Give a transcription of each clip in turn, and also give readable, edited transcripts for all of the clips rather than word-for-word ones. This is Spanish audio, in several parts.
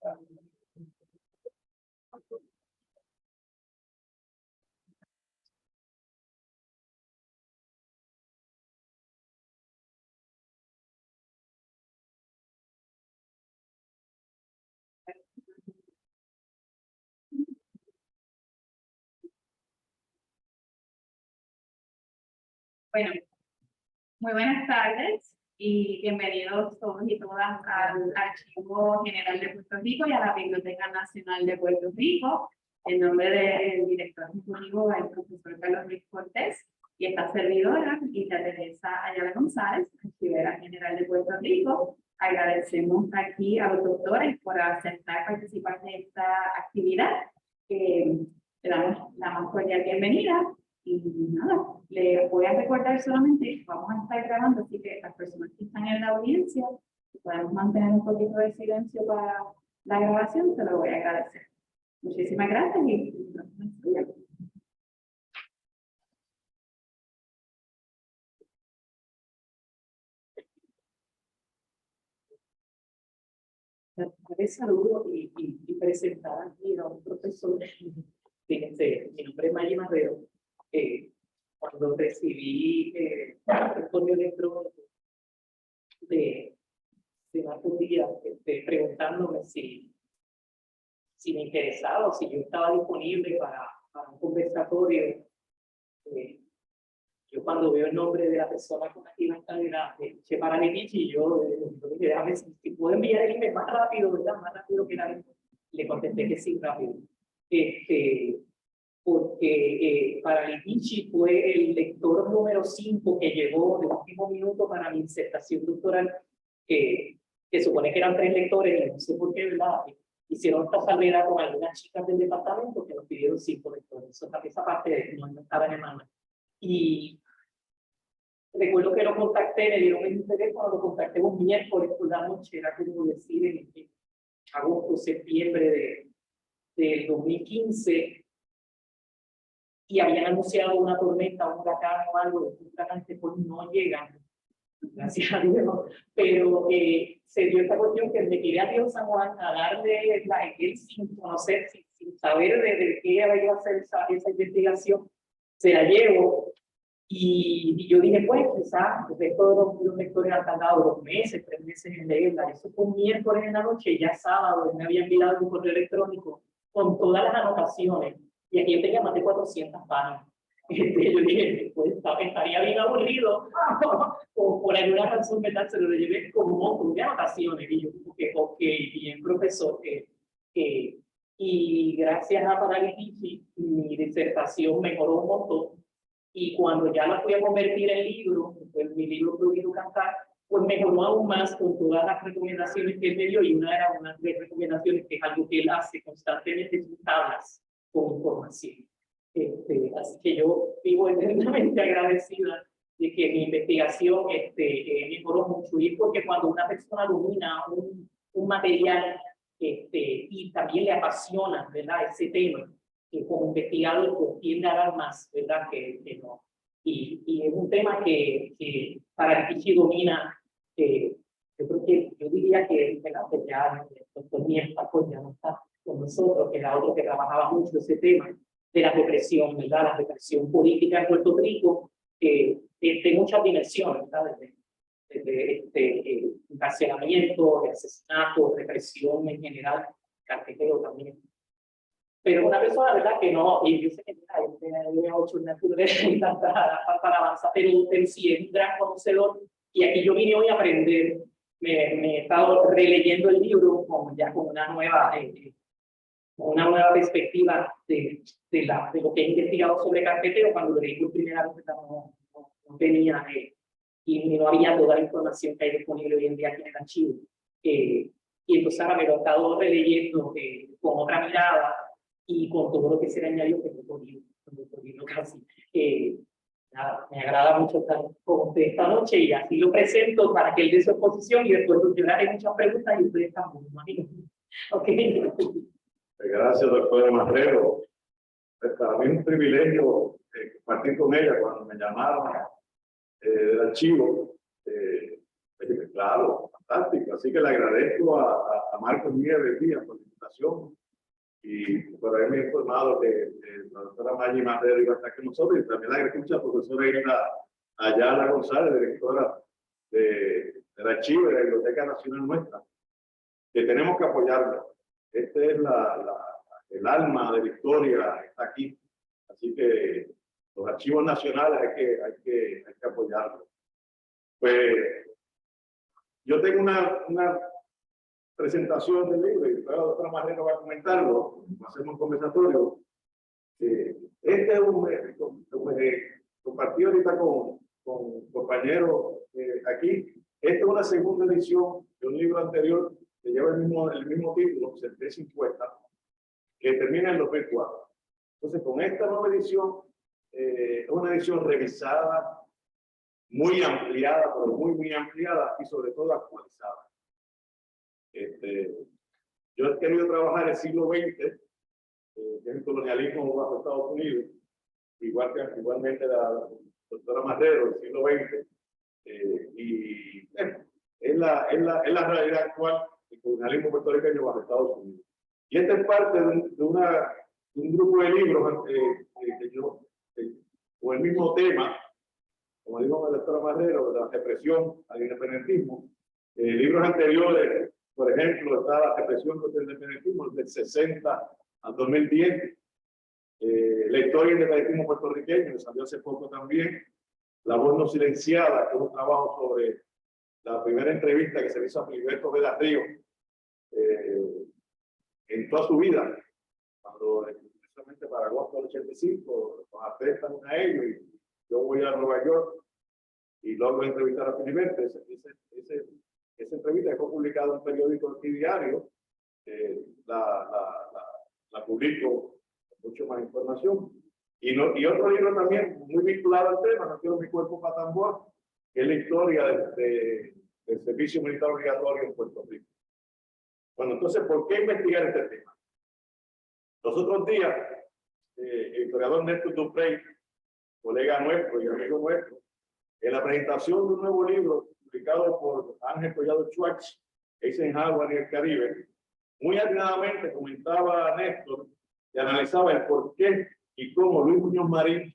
Bueno, muy buenas tardes y bienvenidos todos y todas al Archivo General de Puerto Rico y a la Biblioteca Nacional de Puerto Rico. En nombre del director ejecutivo, el profesor Carlos Ruiz Cortés, y esta servidora, Rita Teresa Ayala González, archivera general de Puerto Rico, agradecemos aquí a los doctores por aceptar participar de esta actividad. Le damos la más cordial bienvenida. Y nada, les voy a recordar solamente, vamos a estar grabando, así que las personas que están en la audiencia, si podemos mantener un poquito de silencio para la grabación, se lo voy a agradecer. Muchísimas gracias y de saludo y presentar aquí a un profesor. Fíjense, mi nombre es Maggie Marrero. Cuando recibí el correo electrónico de Marcos Díaz preguntándome si me interesaba o si yo estaba disponible para un conversatorio, yo cuando veo el nombre de la persona con la que iba a estar era Chepara Letici, y yo dije, déjame si puedo enviar el email más rápido, ¿verdad? Más rápido que la. Le contesté que sí, rápido. Porque para Letici fue el lector número 5 que llegó de último minuto para mi disertación doctoral, que supone que eran 3 lectores, y no sé por qué, ¿verdad? Hicieron esta salvedad con algunas chicas del departamento que nos pidieron 5 lectores. Esa parte no estaba en el manual. Y recuerdo que lo contacté, me dieron el teléfono, lo contacté un miércoles por la noche, era como decir en agosto, septiembre del 2015, y habían anunciado una tormenta, un huracán o algo, los huracanes pues no llegan, gracias a Dios, pero se dio esta cuestión que me quedé a Dios San Juan a darle el sin conocer, sin saber de qué iba a hacer esa investigación, se la llevo. Y yo dije, pues, quizás todos los lectores han tardado 2 meses, 3 meses en leerla. Eso fue un miércoles en la noche, y ya sábado me había enviado un correo electrónico con todas las anotaciones. Y aquí yo tenía más de 400 páginas. Yo dije, pues, estaría bien aburrido, o por alguna razón, ¿verdad? Se lo llevé con un montón de anotaciones. Y yo, ok, bien, profesor. Y gracias a Paralitici, mi disertación mejoró un montón. Y cuando ya la fui a convertir en libro, pues mi libro Prohibido Cantar, pues mejoró aún más con todas las recomendaciones que él me dio, y una era una de las recomendaciones que es algo que él hace constantemente, son tablas con información. Así que yo vivo eternamente agradecida de que mi investigación mejoró mucho, y es porque cuando una persona domina un material y también le apasiona, ¿verdad?, ese tema, que como investigador pues, tiende a dar más, ¿verdad?, que no. Y es un tema que para el que domina, yo creo que, yo diría que, ¿verdad?, pues ya el doctor Niesta pues ya no está con nosotros, que era otro que trabajaba mucho ese tema de la represión, ¿verdad?, la represión política en Puerto Rico, de muchas dimensiones, ¿verdad?, desde encarcelamiento, de asesinato, represión en general, carpeteo también. Pero una persona, ¿verdad?, que no, y yo sé que tiene 8 para avanzar, pero sí es un gran conocedor, y aquí yo vine hoy a aprender. Me he estado releyendo el libro ya con una nueva perspectiva de lo que he investigado sobre carpeteo. Cuando lo leí por primera vez no tenía, y no había toda la información que hay disponible hoy en día aquí en el archivo. Y entonces ahora me lo he estado releyendo con otra mirada, y con todo lo que se le añadió, que no casi. Nada, me agrada mucho estar con usted esta noche, y así lo presento para que él dé su exposición, y después yo le haré muchas preguntas y ustedes también, imagino. Ok. Gracias, doctora Marrero. Para mí es un privilegio compartir con ella cuando me llamaron del archivo. Claro, fantástico. Así que le agradezco a Marcos Nieves Díaz por la invitación y por haberme informado que la doctora Maggi Madero iba a estar con nosotros, y también le agradezco a la profesora Irina Ayala González, directora del archivo de la Biblioteca Nacional nuestra, que tenemos que apoyarla. Este es el alma de la historia, está aquí. Así que los archivos nacionales hay que apoyarlos. Pues yo tengo una presentación del libro y después la doctora Marrero va a comentarlo, va a hacer un conversatorio. Este es compartido ahorita con compañeros aquí. Esta es una segunda edición de un libro anterior que lleva el mismo título, 750, que termina en 2004. Entonces, con esta nueva edición, es una edición revisada, muy ampliada, pero muy ampliada y sobre todo actualizada. Yo he querido trabajar el siglo XX, que es el colonialismo bajo Estados Unidos, igualmente la doctora Marrero, el siglo XX, y es la realidad actual del colonialismo puertorriqueño bajo Estados Unidos. Y esta es parte de un grupo de libros con el mismo tema, como dijo la doctora Marrero, de la represión al independentismo. Libros anteriores, por ejemplo, está la represión contra el independentismo del 60 al 2010. La historia del independentismo puertorriqueño, que salió hace poco también. La voz no silenciada, que es un trabajo sobre la primera entrevista que se le hizo a Filiberto Vela Río en toda su vida, cuando precisamente para agosto del 85 nos arrestan a ellos y yo voy a Nueva York y logro entrevistar a Filiberto. Esa entrevista que fue publicada en un periódico diario, la publico con mucho más información. Y otro libro también muy vinculado al tema, No quiero mi cuerpo para tambor, que es la historia del servicio militar obligatorio en Puerto Rico. Bueno, entonces, ¿por qué investigar este tema? Los otros días, el historiador Néstor Duprey, colega nuestro y amigo nuestro, en la presentación de un nuevo libro publicado por Ángel Collado Schwartz, Eisenhower y el Caribe, muy atinadamente comentaba a Néstor y analizaba el por qué y cómo Luis Muñoz Marín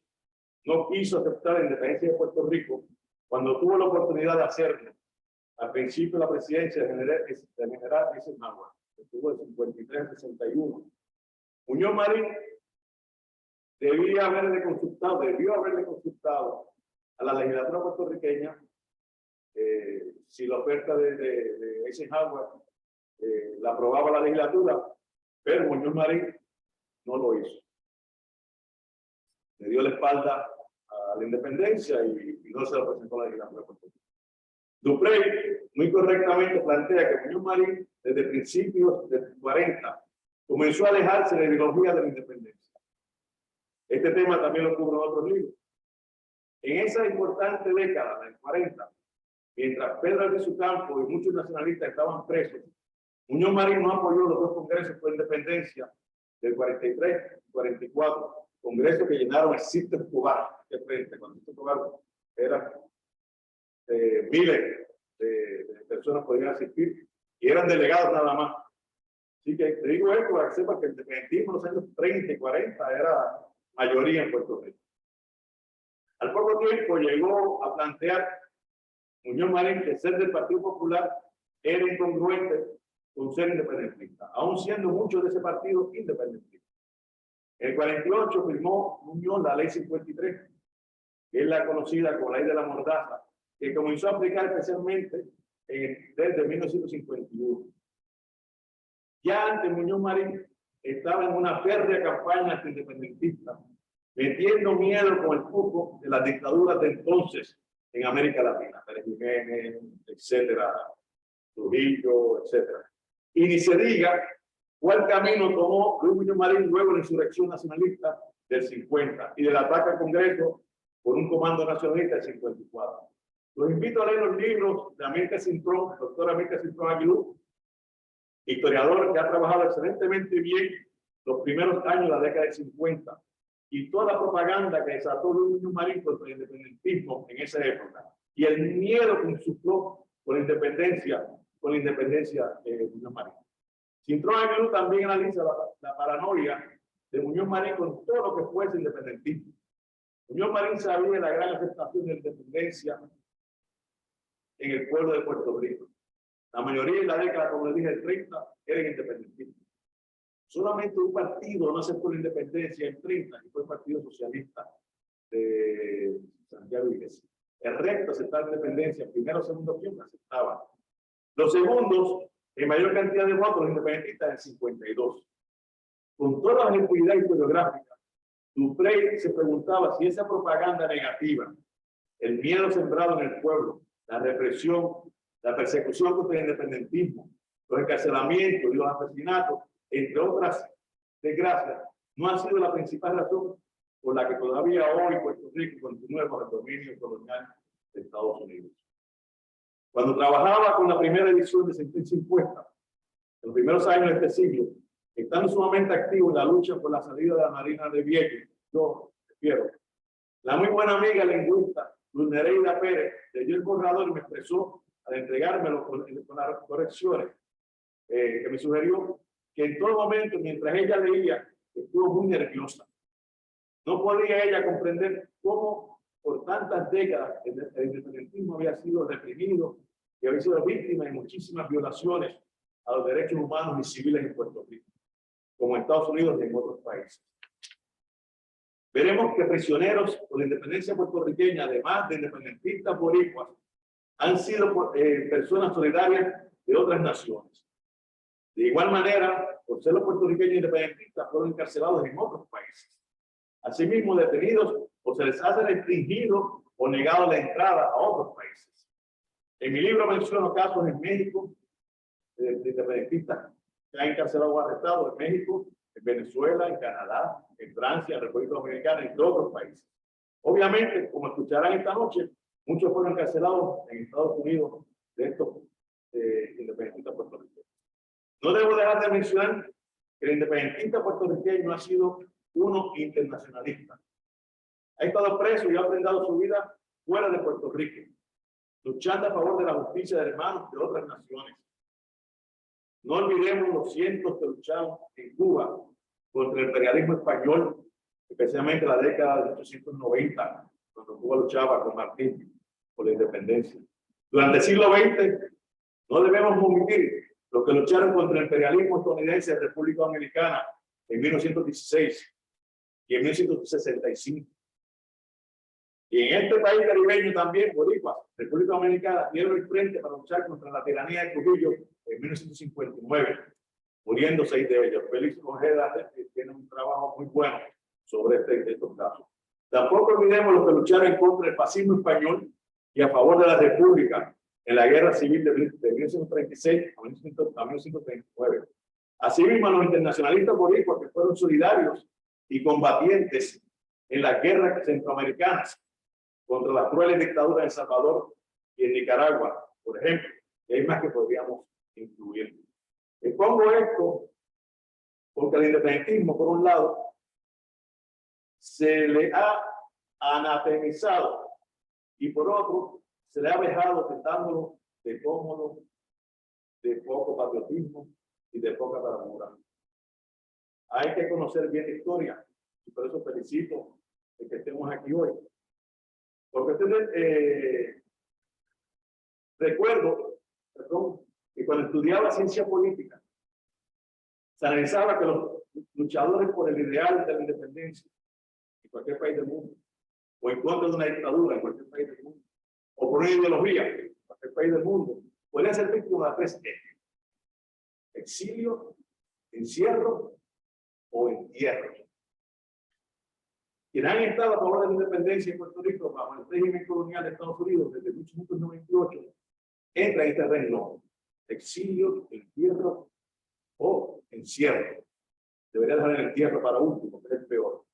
no quiso aceptar la independencia de Puerto Rico cuando tuvo la oportunidad de hacerlo al principio de la presidencia del general Eisenhower, que estuvo de 53 a 61. Muñoz Marín debió haberle consultado a la legislatura puertorriqueña si la oferta de Eisenhower la aprobaba la legislatura, pero Muñoz Marín no lo hizo. Le dio la espalda a la independencia y no se lo presentó a la legislatura puertorriqueña. Duprey muy correctamente plantea que Muñoz Marín, desde principios de 40, comenzó a alejarse de la ideología de la independencia. Este tema también lo cubre en otros libros. En esa importante década, del 40, mientras Pedro Albizu Campos y muchos nacionalistas estaban presos, Muñoz Marín no apoyó los dos congresos por independencia del 43 y 44, congresos que llenaron el sitio cubano de frente, cuando el sitio cubano era miles de personas podían asistir y eran delegados nada más. Así que te digo esto para que sepas que el independentismo en los años 30 y 40 era mayoría en Puerto Rico. Al poco tiempo llegó a plantear Muñoz Marín que ser del Partido Popular era incongruente con ser independentista, aún siendo muchos de ese partido independentistas. En el 48 firmó Muñoz la Ley 53, que es la conocida como la Ley de la Mordaza, que comenzó a aplicar especialmente desde 1951. Ya antes Muñoz Marín estaba en una férrea campaña antiindependentista, metiendo miedo con el cuco de las dictaduras de entonces en América Latina, Pérez Jiménez, etcétera, Trujillo, etcétera. Y ni se diga cuál camino tomó Luis Muñoz Marín luego de la insurrección nacionalista del 50 y del ataque al Congreso por un comando nacionalista del 54. Los invito a leer los libros de Amílcar Cintrón, doctora Amílcar Cintrón Aguilú, historiador que ha trabajado excelentemente bien los primeros años de la década del 50 y toda la propaganda que desató Luis Muñoz Marín contra el independentismo en esa época y el miedo que insufló con la independencia Muñoz Marín. Cintrón Aguilú también analiza la paranoia de Muñoz Marín con todo lo que fuese independentismo. Muñoz Marín sabía de la gran aceptación de la independencia en el pueblo de Puerto Rico. La mayoría de la década, como le dije, del 30, eran independentistas. Solamente un partido no aceptó la independencia en 30, y fue el Partido Socialista de Santiago Iglesias. El resto aceptaba la independencia, primero o segundo opción, aceptaban. Los segundos, en mayor cantidad de votos, los independentistas, en 52. Con toda la objetividad historiográfica, Duprey se preguntaba si esa propaganda negativa, el miedo sembrado en el pueblo, la represión, la persecución contra el independentismo, los encarcelamientos y los asesinatos, entre otras desgracias, no ha sido la principal razón por la que todavía hoy Puerto Rico continúa con el dominio colonial de Estados Unidos. Cuando trabajaba con la primera edición de Sentencia Impuesta, en los primeros años de este siglo, estando sumamente activo en la lucha por la salida de la Marina de Vieques, yo prefiero. La muy buena amiga lingüista Luz Nereida Pérez leyó el borrador y me expresó, al entregármelo con las correcciones que me sugirió, que en todo momento, mientras ella leía, estuvo muy nerviosa. No podía ella comprender cómo por tantas décadas el independentismo había sido reprimido y había sido víctima de muchísimas violaciones a los derechos humanos y civiles en Puerto Rico, como en Estados Unidos y en otros países. Veremos que prisioneros por la independencia puertorriqueña, además de independentistas boricuas, han sido personas solidarias de otras naciones. De igual manera, por ser los puertorriqueños independentistas, fueron encarcelados en otros países. Asimismo, detenidos o se les hace restringido o negado la entrada a otros países. En mi libro menciono casos en México de independentistas que han encarcelado o arrestado en México, en Venezuela, en Canadá, en Francia, en República Dominicana y en otros países. Obviamente, como escucharán esta noche, muchos fueron encarcelados en Estados Unidos de estos independentistas puertorriqueños. No debo dejar de mencionar que el independentista puertorriqueño ha sido uno internacionalista. Ha estado preso y ha ofrendado su vida fuera de Puerto Rico, luchando a favor de la justicia de hermanos de otras naciones. No olvidemos los cientos que lucharon en Cuba contra el imperialismo español, especialmente en la década de 1890, cuando Cuba luchaba con Martín por la independencia. Durante el siglo XX, no debemos omitir los que lucharon contra el imperialismo estadounidense en República Dominicana en 1916 y en 1965. Y en este país caribeño también, Boricua, República Dominicana, dieron el frente para luchar contra la tiranía de Trujillo en 1959, muriendo 6 de ellos. Félix Ojeda tiene un trabajo muy bueno sobre estos casos. Tampoco olvidemos los que lucharon en contra del fascismo español y a favor de la República en la Guerra Civil de 1936 a 1939. Asimismo, los internacionalistas boricuas que fueron solidarios y combatientes en las guerras centroamericanas contra las crueles dictaduras de El Salvador y en Nicaragua, por ejemplo, y hay más que podríamos incluir. Expongo esto porque el independentismo, por un lado, se le ha anatemizado y por otro, se le ha dejado tratándolo de cómodo, de poco patriotismo y de poca bravura. Hay que conocer bien la historia y por eso felicito de que estemos aquí hoy. Porque recuerdo que cuando estudiaba ciencia política, se analizaba que los luchadores por el ideal de la independencia en cualquier país del mundo, o en contra de una dictadura en cualquier país del mundo, o por una ideología en cualquier país del mundo, podrían ser víctimas de 3 ejes: exilio, encierro o entierro. Quienes han estado a favor de la independencia en Puerto Rico bajo el régimen colonial de Estados Unidos desde 1898 entran en este reino: exilio, entierro o encierro. Debería dejar el entierro para último, que es el peor.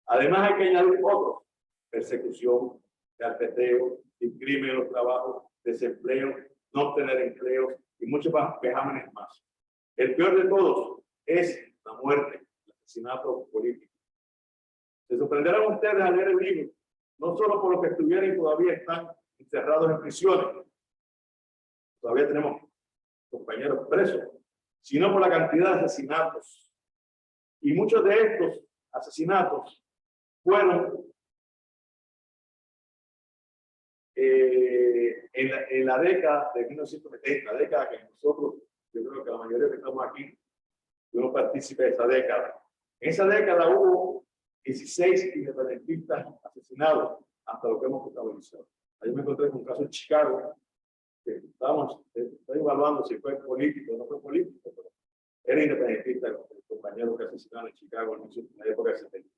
Además hay que añadir otros: persecución, carpeteo, discrimen en los trabajos, desempleo, no obtener empleos y muchos vejámenes más. El peor de todos es la muerte, el asesinato político. Se sorprenderán ustedes al leer el libro, no solo por los que estuvieron y todavía están encerrados en prisiones, todavía tenemos compañeros presos, sino por la cantidad de asesinatos. Y muchos de estos asesinatos fueron en la década de 1970, la década que nosotros, yo creo que la mayoría que estamos aquí, fuimos partícipes de esa década. En esa década hubo 16 independentistas asesinados hasta lo que hemos contabilizado. Ahí me encontré con un caso en Chicago, que estoy evaluando si fue político o no fue político, pero era independentista el compañero que asesinaron en Chicago en la época de 70.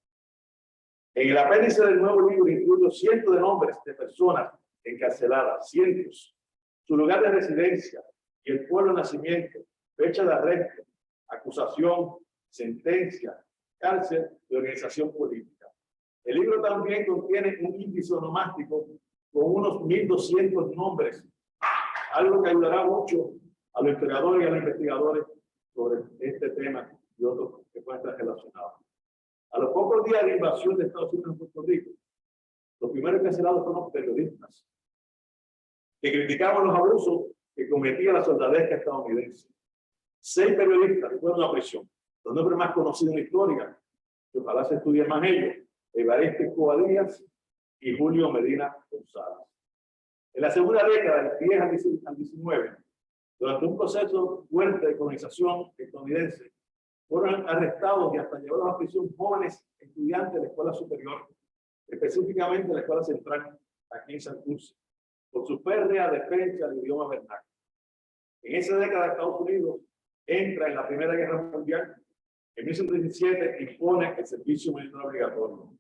En el apéndice del nuevo libro incluyo cientos de nombres de personas encarceladas, cientos, su lugar de residencia y el pueblo de nacimiento, fecha de arresto, acusación, sentencia, cárcel y organización política. El libro también contiene un índice onomástico con unos 1.200 nombres, algo que ayudará mucho a los historiadores y a los investigadores sobre este tema y otros que pueden estar relacionados. A los pocos días de la invasión de Estados Unidos en Puerto Rico, los primeros encarcelados fueron los periodistas, que criticaban los abusos que cometía la soldadesca estadounidense. 6 periodistas fueron a prisión. Los nombres más conocidos en la historia, que ojalá se estudien más ellos, Evaristo Escobar Díaz y Julio Medina González. En la segunda década, del 10 al 19, durante un proceso fuerte de colonización estadounidense, fueron arrestados y hasta llevados a prisión jóvenes estudiantes de la escuela superior, específicamente de la escuela central, aquí en Santurce, por su férrea defensa del idioma vernáculo. En esa década, Estados Unidos entra en la Primera Guerra Mundial. En 1917 impone el servicio militar obligatorio.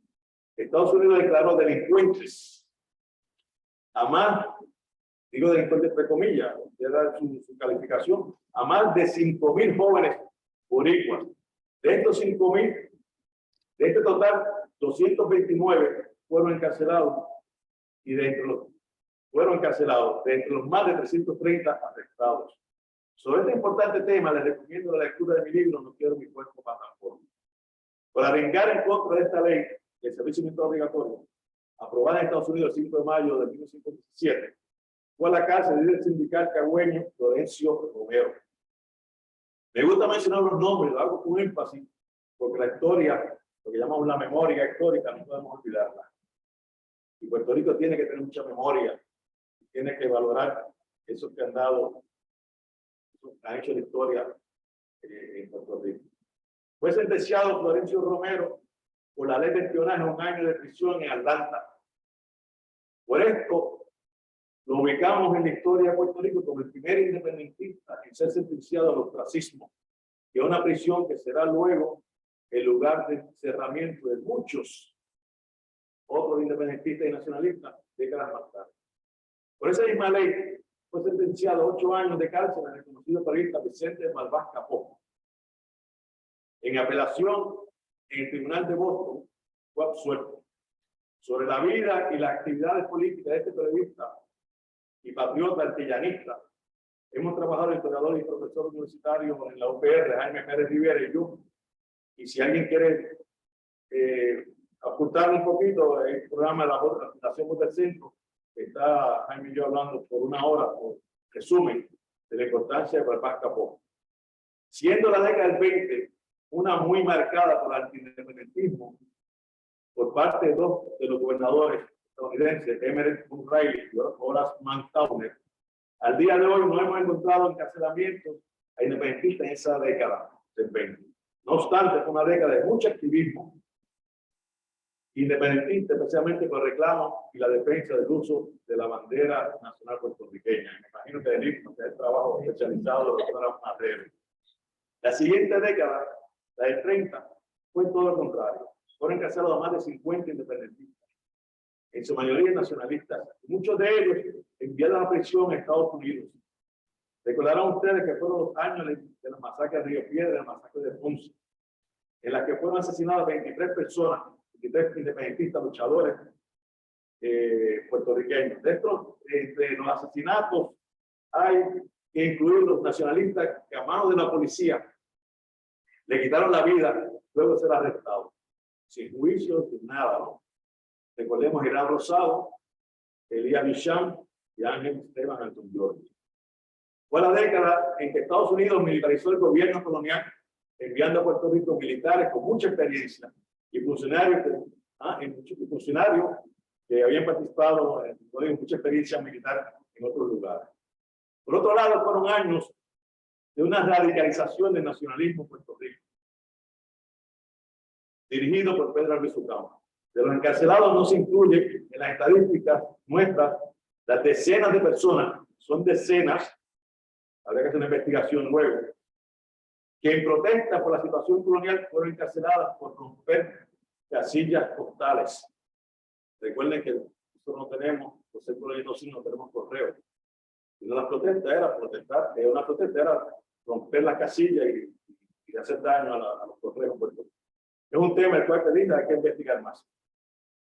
Estados Unidos declaró delincuentes a más, digo delincuentes entre comillas, era su calificación, a más de 5.000 jóvenes boricuas. De estos 5.000, de este total, 229 fueron encarcelados y de entre los más de 330 arrestados. Sobre este importante tema, les recomiendo la lectura de mi libro No quiero mi cuerpo para tampoco. Para arengar en contra de esta ley del servicio militar obligatorio, aprobada en Estados Unidos el 5 de mayo de 1917, fue a la cárcel del líder sindical cagüeño Florencio Romero. Me gusta mencionar los nombres, lo hago con énfasis, porque la historia, lo que llamamos la memoria histórica, no podemos olvidarla. Y Puerto Rico tiene que tener mucha memoria, tiene que valorar esos que han dado, han hecho la historia en Puerto Rico. Fue sentenciado Florencio Romero por la ley de espionaje a 1 año de prisión en Atlanta. Por esto, lo ubicamos en la historia de Puerto Rico como el primer independentista en ser sentenciado al ostracismo, y a una prisión que será luego el lugar de encerramiento de muchos otros independentistas y nacionalistas décadas más tarde. Por esa misma ley fue sentenciado a 8 años de cárcel al reconocido periodista Vicente Malvás Capó. En apelación en el Tribunal de Boston fue absuelto. Sobre la vida y las actividades políticas de este periodista y patriota antillanista, hemos trabajado el historiador y profesor universitario en la UPR, Jaime Pérez Rivera y yo. Y si alguien quiere ocultar un poquito el programa de la Fundación Voz del Centro, está Jaime y yo hablando por 1 hora, por resumen, de la importancia de Malvás Capó. Siendo la década del 20 una muy marcada por el antiindependentismo por parte de 2 de los gobernadores estadounidenses, Emerson Riley y Horace Mann Towner, al día de hoy no hemos encontrado encarcelamientos a independentistas en esa década del 20. No obstante, fue una década de mucho activismo independentista, especialmente por el reclamo y la defensa del uso de la bandera nacional puertorriqueña. Me imagino que del himno, que es el trabajo especializado de la doctora Madero. La siguiente década, la del 30, fue todo lo contrario. Fueron encarcelados a más de 50 independentistas, en su mayoría nacionalistas, muchos de ellos enviados a prisión a Estados Unidos. Recordarán ustedes que fueron los años de la masacre de Río Piedra, la masacre de Ponce, en la que fueron asesinadas 23 personas, 23 independentistas luchadores puertorriqueños. Entre los asesinatos hay que incluir los nacionalistas que a manos de la policía le quitaron la vida luego de ser arrestados, sin juicio, sin nada, ¿no? Recordemos Irán Rosado, Elías Bicham y Ángel Esteban Alton Jordi. Fue la década en que Estados Unidos militarizó el gobierno colonial, enviando a Puerto Rico militares con mucha experiencia y funcionarios que habían participado en mucha experiencia militar en otros lugares. Por otro lado, fueron años de una radicalización del nacionalismo en Puerto Rico, dirigido por Pedro Albizu Campos. De los encarcelados no se incluye en las estadísticas nuestras las decenas de personas, son decenas, habría que hacer una investigación luego, que en protesta por la situación colonial fueron encarceladas por romper casillas postales. Recuerden que nosotros no tenemos, los sectores no tenemos correo. Y una protesta era protestar, una protesta era romper las casillas y hacer daño a los correos. Es un tema el cual hay que investigar más.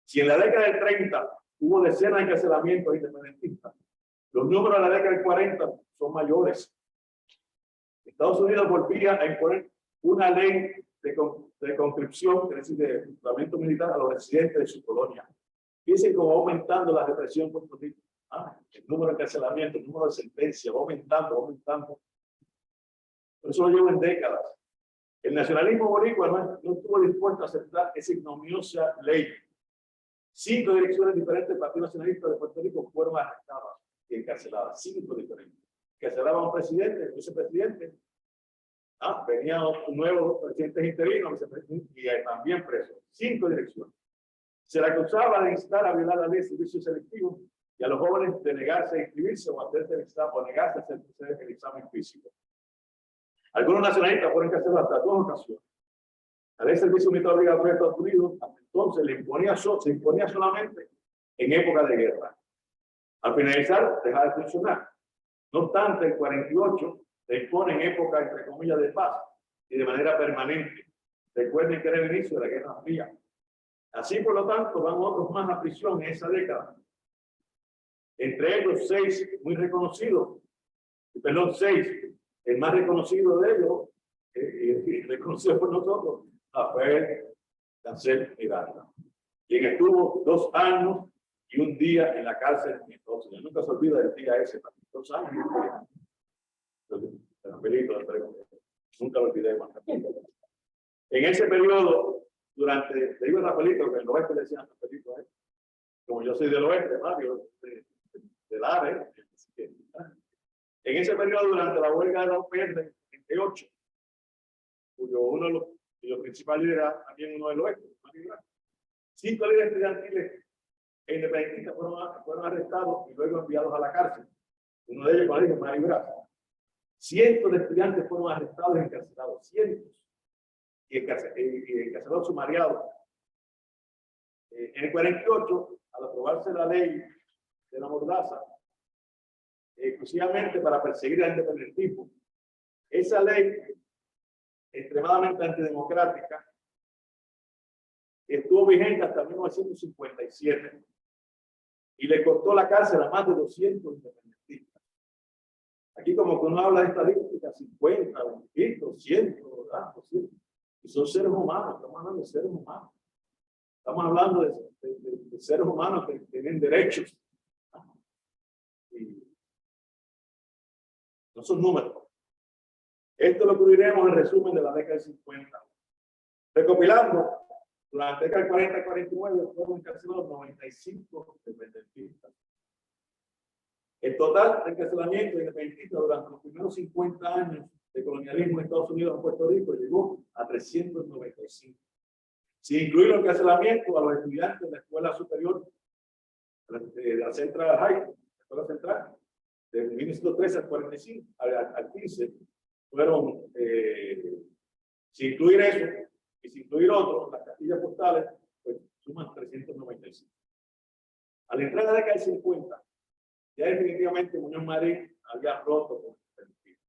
Si en la década del 30 hubo decenas de encarcelamientos independentistas, los números de la década del 40 son mayores. Estados Unidos volvía a imponer una ley de conscripción, es decir, de juramento militar a los residentes de su colonia. Fíjense cómo va aumentando la represión en Puerto Rico. El número de encarcelamientos, el número de sentencias va aumentando, aumentando. Pero eso lo llevo en décadas. El nacionalismo boricua no estuvo dispuesto a aceptar esa ignominiosa ley. 5 direcciones diferentes del Partido Nacionalista de Puerto Rico fueron arrestadas y encarceladas. 5 diferentes. Encarcelaban a un presidente, vicepresidente. Venía un nuevo presidente interino, vicepresidente, y también preso. 5 direcciones. Se le acusaba de instar a violar la ley de servicio selectivo y a los jóvenes de negarse a inscribirse o hacerse el examen, o negarse a hacer el examen físico. Algunos nacionalistas fueron encarcelados hasta 2 ocasiones. La ley de servicio militar obligatorio de Estados Unidos, hasta entonces, se imponía solamente en época de guerra. Al finalizar, dejaba de funcionar. No obstante, el 48 se impone en época, entre comillas, de paz y de manera permanente. Recuerden que era el inicio de la Guerra Fría. Así, por lo tanto, van otros más a prisión en esa década. Entre ellos 6 muy reconocidos, 6, el más reconocido de ellos, reconocido por nosotros, Rafael Cancel Miranda, quien estuvo 2 años y 1 día en la cárcel en Estados Unidos. Nunca se olvida del día ese, 2 años y 1 día. Nunca lo olvidé más. En ese periodo, le digo a Rafaelito, que en el oeste le decían a Rafaelito, como yo soy del oeste, Mario, del área. En ese periodo, durante la huelga de la UPR del 38, cuyo uno de los principales era también uno del oeste, 5 líderes estudiantiles e independentistas fueron arrestados y luego enviados a la cárcel. Uno de ellos, como dije, Mario Brás. Cientos de estudiantes fueron arrestados y encarcelados, cientos, y encarcelados sumariados. En el 48, al aprobarse la ley de la Mordaza, exclusivamente para perseguir al independentismo, esa ley extremadamente antidemocrática estuvo vigente hasta 1957 y le costó la cárcel a más de 200 independentistas. Aquí, como que uno habla de estadísticas, 50, 200, ¿verdad? 200. Y son seres humanos, estamos hablando de seres humanos. Estamos hablando de seres humanos que tienen derechos. Y no son números. Esto lo cubriremos en resumen de la década del 50. Recopilando, durante la década del 40 y 49 fueron encarcelados 95 independentistas. El total de encarcelamiento de independentistas durante los primeros 50 años de colonialismo en Estados Unidos en Puerto Rico llegó a 395. Sin incluir el encarcelamiento a los estudiantes de la escuela superior de la Central High, la escuela central, de 1913 al 45, al 15, fueron, sin incluir eso y sin incluir otros, las castillas postales, pues suman 395. Al entrar en la década del 50, ya definitivamente Muñoz Marín había roto con el independentismo.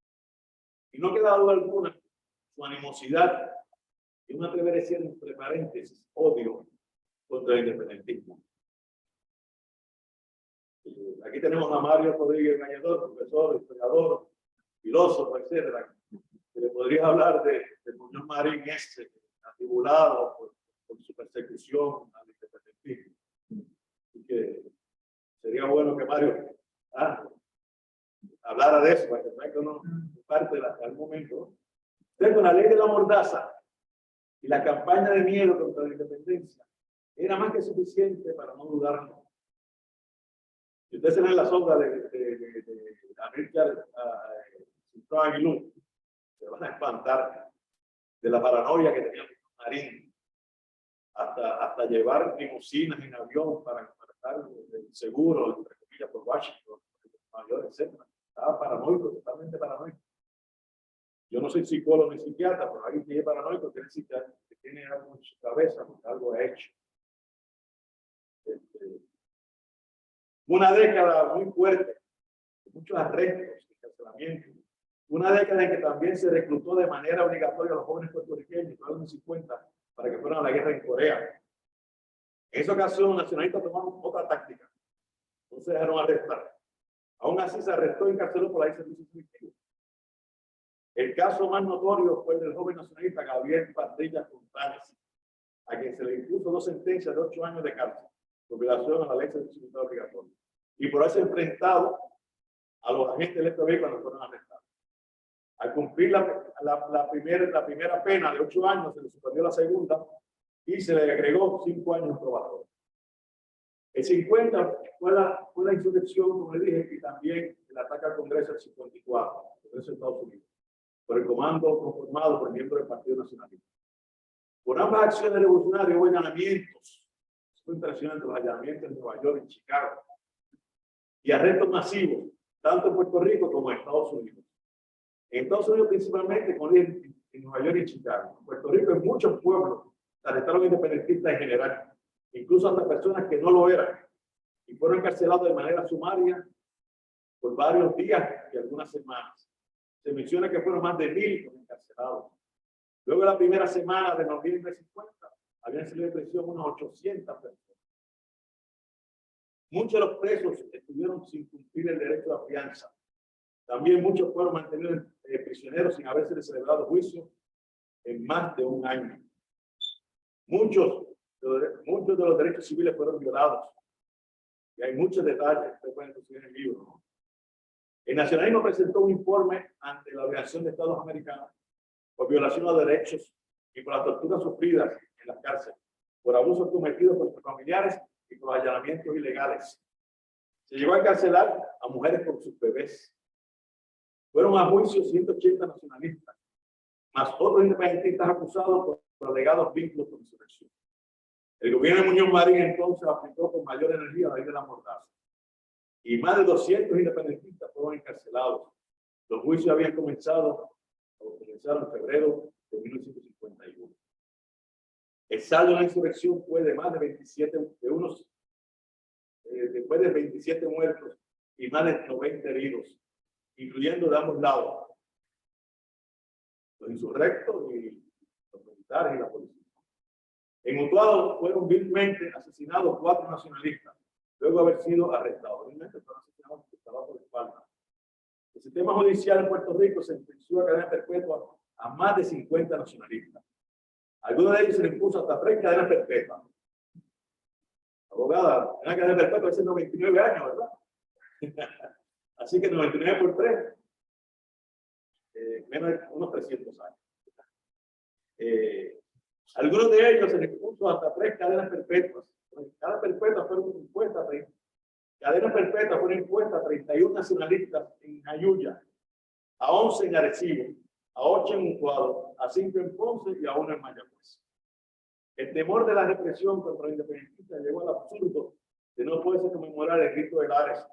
Y no queda duda alguna, su animosidad y un atrever a decir entre paréntesis, odio contra el independentismo. Aquí tenemos a Mario Rodríguez Gallador, profesor, historiador, filósofo, etcétera, que le podría hablar de Muñoz Marín atribulado por su persecución al independentismo. Así que sería bueno que Mario hablara de eso, para que vean que uno parte hasta el momento. Entonces, con la ley de la mordaza y la campaña de miedo contra la independencia, era más que suficiente para no dudarlo. Si ustedes se ven la sombra de Richard Aguilú, se van a espantar de la paranoia que tenía Marín, hasta llevar limusinas en avión para estar seguro, entre comillas, por Washington, Nueva York, etc. Estaba paranoico, totalmente paranoico. Yo no soy psicólogo ni psiquiatra, pero alguien que es paranoico que tiene algo en su cabeza, porque algo ha hecho. Una década muy fuerte, muchos arrestos, encarcelamientos. Una década en que también se reclutó de manera obligatoria a los jóvenes puertorriqueños, en los años 50, para que fueran a la guerra en Corea. En esa ocasión, los nacionalistas tomaron otra táctica. No se dejaron arrestar. Aún así, se arrestó y encarceló por ahí servicios selectivos. El caso más notorio fue el del joven nacionalista Gabriel Padilla Fontanes, a quien se le impuso 2 sentencias de 8 años de cárcel por violación a la ley de servicio militar obligatorio y por haberse enfrentado a los agentes del FBI cuando fueron arrestados. Al cumplir la primera pena de 8 años, se le suspendió la segunda y se le agregó 5 años probatorio. El 50 fue la insurrección, como le dije, y también el ataque al Congreso del 54, el Congreso de Estados Unidos, por el comando conformado por miembros del Partido Nacionalista. Por ambas acciones revolucionarias hubo allanamientos. Fue impresionante los allanamientos en Nueva York, en Chicago, y arrestos masivos, tanto en Puerto Rico como en Estados Unidos. En Estados Unidos principalmente, con en Nueva York y en Chicago. En Puerto Rico, en muchos pueblos, se arrestaron independentistas en general, incluso hasta personas que no lo eran, y fueron encarcelados de manera sumaria por varios días y algunas semanas. Se menciona que fueron más de 1000 los encarcelados. Luego de la primera semana de noviembre de 50, habían salido de prisión unos 800 personas. Muchos de los presos estuvieron sin cumplir el derecho a fianza. También muchos fueron mantenidos prisioneros sin haberse celebrado juicio en más de 1 año. Muchos de los derechos civiles fueron violados. Y hay muchos detalles que ustedes pueden conseguir en el libro, ¿no? El nacionalismo presentó un informe ante la Organización de Estados Americanos por violación a derechos y por las torturas sufridas en las cárceles, por abusos cometidos por sus familiares y por allanamientos ilegales. Se llegó a encarcelar a mujeres por sus bebés. Fueron a juicio 180 nacionalistas, más otros independentistas acusados por alegados vínculos con insurrección. El gobierno de Muñoz Marín entonces aplicó con mayor energía la ley de la mordaza. Y más de 200 independentistas fueron encarcelados. Los juicios habían comenzaron en febrero de 1951. El saldo de la insurrección fue de más de 27, después de 27 muertos y más de 90 heridos, incluyendo de ambos lados, los insurrectos y los militares y la policía. En Utuado fueron vilmente asesinados 4 nacionalistas, luego de haber sido arrestados. Vilmente fueron asesinados porque estaban por espalda. El sistema judicial en Puerto Rico sentenció a cadena perpetua a más de 50 nacionalistas. Algunos de ellos se les impuso hasta 3 cadenas perpetuas. Abogada, una cadena perpetua es 99 años, ¿verdad? Así que 99 por 3, menos de unos 300 años. Algunos de ellos se les impuso hasta 3 cadenas perpetuas. Cada perpetua fueron impuestas a 30. Cadenas perpetuas fueron impuestas a 31 nacionalistas en Jayuya, a 11 en Arecibo, a 8 en Utuado, a 5 en Ponce y a 1 en Mayagüez. El temor de la represión contra los independentistas llegó al absurdo de no poderse conmemorar el grito de Lares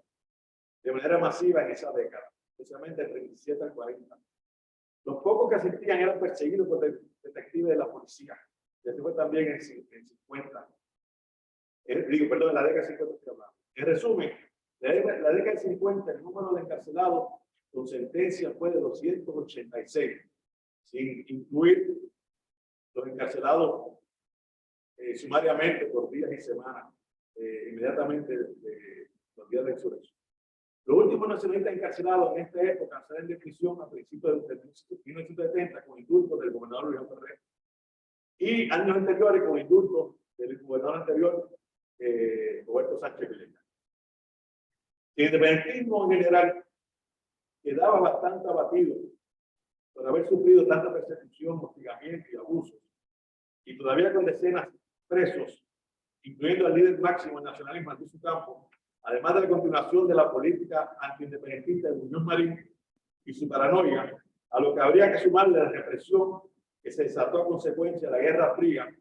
de manera masiva en esa década, especialmente del 37 al 40. Los pocos que asistían eran perseguidos por detectives de la policía. Y así fue también en 50. Perdón, en la década de 50 estoy hablando. En resumen, la década de 50, el número de encarcelados con sentencia fue de 286, sin incluir los encarcelados sumariamente por días y semanas, inmediatamente de los días de insurrección. Los últimos nacionalistas encarcelados en esta época salen de prisión a principios de 1970 con indulto del gobernador Luis Ferrer. Y años anteriores con indulto del gobernador anterior, Roberto Sánchez Vilella. El independentismo en general quedaba bastante abatido por haber sufrido tanta persecución, hostigamiento y abusos, y todavía con decenas presos, incluyendo al líder máximo del nacionalismo, Alfonso Campos, además de la continuación de la política antiindependentista de Muñoz Marín y su paranoia, a lo que habría que sumarle la represión que se desató a consecuencia de la Guerra Fría,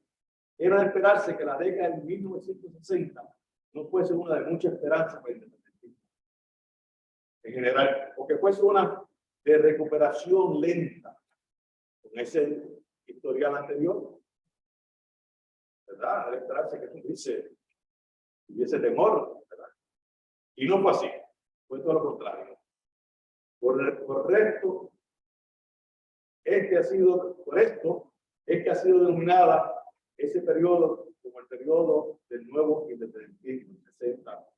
era de esperarse que la década de 1960 no fuese una de mucha esperanza para el independentismo en general, o que fuese una de recuperación lenta con ese historial anterior, ¿verdad? De esperarse que tuviese temor, ¿verdad? Y no fue así, fue todo lo contrario. Por esto es que ha sido denominada ese periodo como el periodo del nuevo independentismo, 60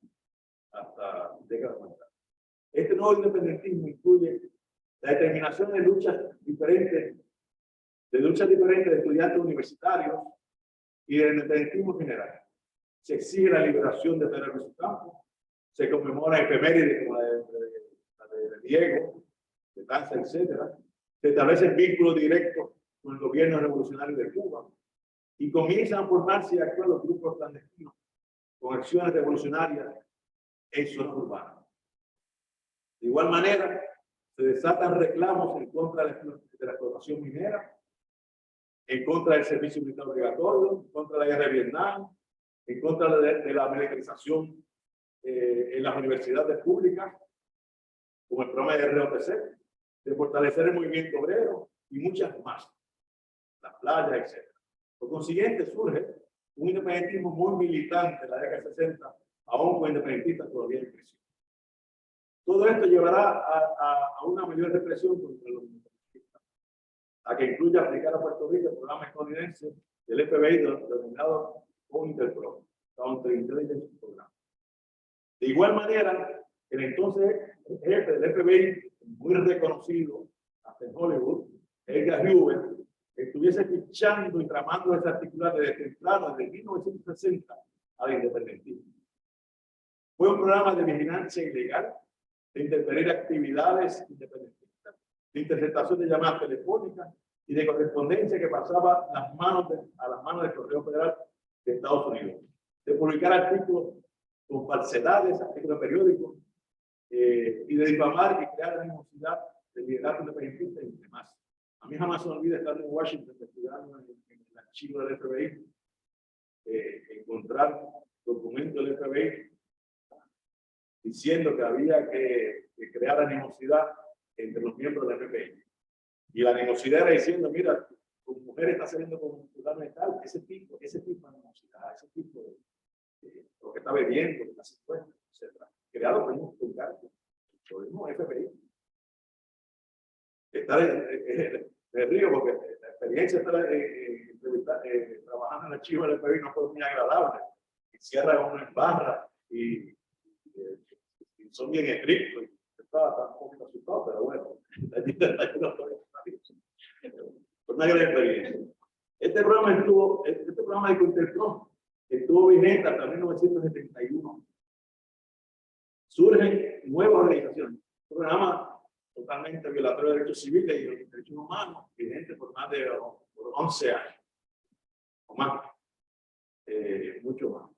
hasta décadas más tarde. Este nuevo independentismo incluye la determinación de luchas diferentes de estudiantes universitarios y del independentismo en general. Se exige la liberación de Pedro Albizu Campos, se conmemora efemérides como la de Diego, de Tanza, etc. Se establecen vínculos directos con el gobierno revolucionario de Cuba y comienzan a formarse y actuar los grupos clandestinos con acciones revolucionarias en zonas urbanas. De igual manera, se desatan reclamos en contra de la explotación minera, en contra del servicio militar obligatorio, en contra de la guerra de Vietnam, en contra de la militarización en las universidades públicas, como el programa de ROTC, de fortalecer el movimiento obrero y muchas más, las playas, etc. Por consiguiente, surge un independentismo muy militante en la década de 60, aún con independentistas todavía en prisión. Todo esto llevará a una mayor represión contra los independentistas, a que incluya aplicar a Puerto Rico el programa estadounidense del FBI denominado Interpro, Counterintelligence Program. De igual manera, el entonces jefe del FBI, muy reconocido hasta en Hollywood, Edgar Hoover, estuviese fichando y tramando desarticular desde temprano, desde 1960, al independentismo. Fue un programa de vigilancia ilegal, de interferir actividades independentistas, de interceptación de llamadas telefónicas y de correspondencia que pasaba a las manos del Correo Federal de Estados Unidos, de publicar artículos con falsedades, artículos periódicos, y de difamar y crear animosidad del liderazgo independentista y demás. A mí jamás se me olvida estar en Washington estudiando en el archivo del FBI, encontrar documentos del FBI diciendo que había que crear animosidad entre los miembros del FBI. Y la animosidad era diciendo, mira, tu mujer está saliendo con un fulano y tal, ese tipo de animosidad, ese tipo de lo que está bebiendo, las encuestas, etc. Creado por un cargo, por el mismo FBI. Me río porque la experiencia de trabajando en el archivo del FBI no fue muy agradable. Cierra uno en barra y son bien estrictos. Estaba un poquito asustado, pero bueno, fue una gran experiencia. Este programa de Interpro estuvo vigente hasta 1971. Surgen nuevas organizaciones. Un programa totalmente violatorio de derechos civiles y de los derechos humanos, vigente por más de 11 años, o más, mucho más.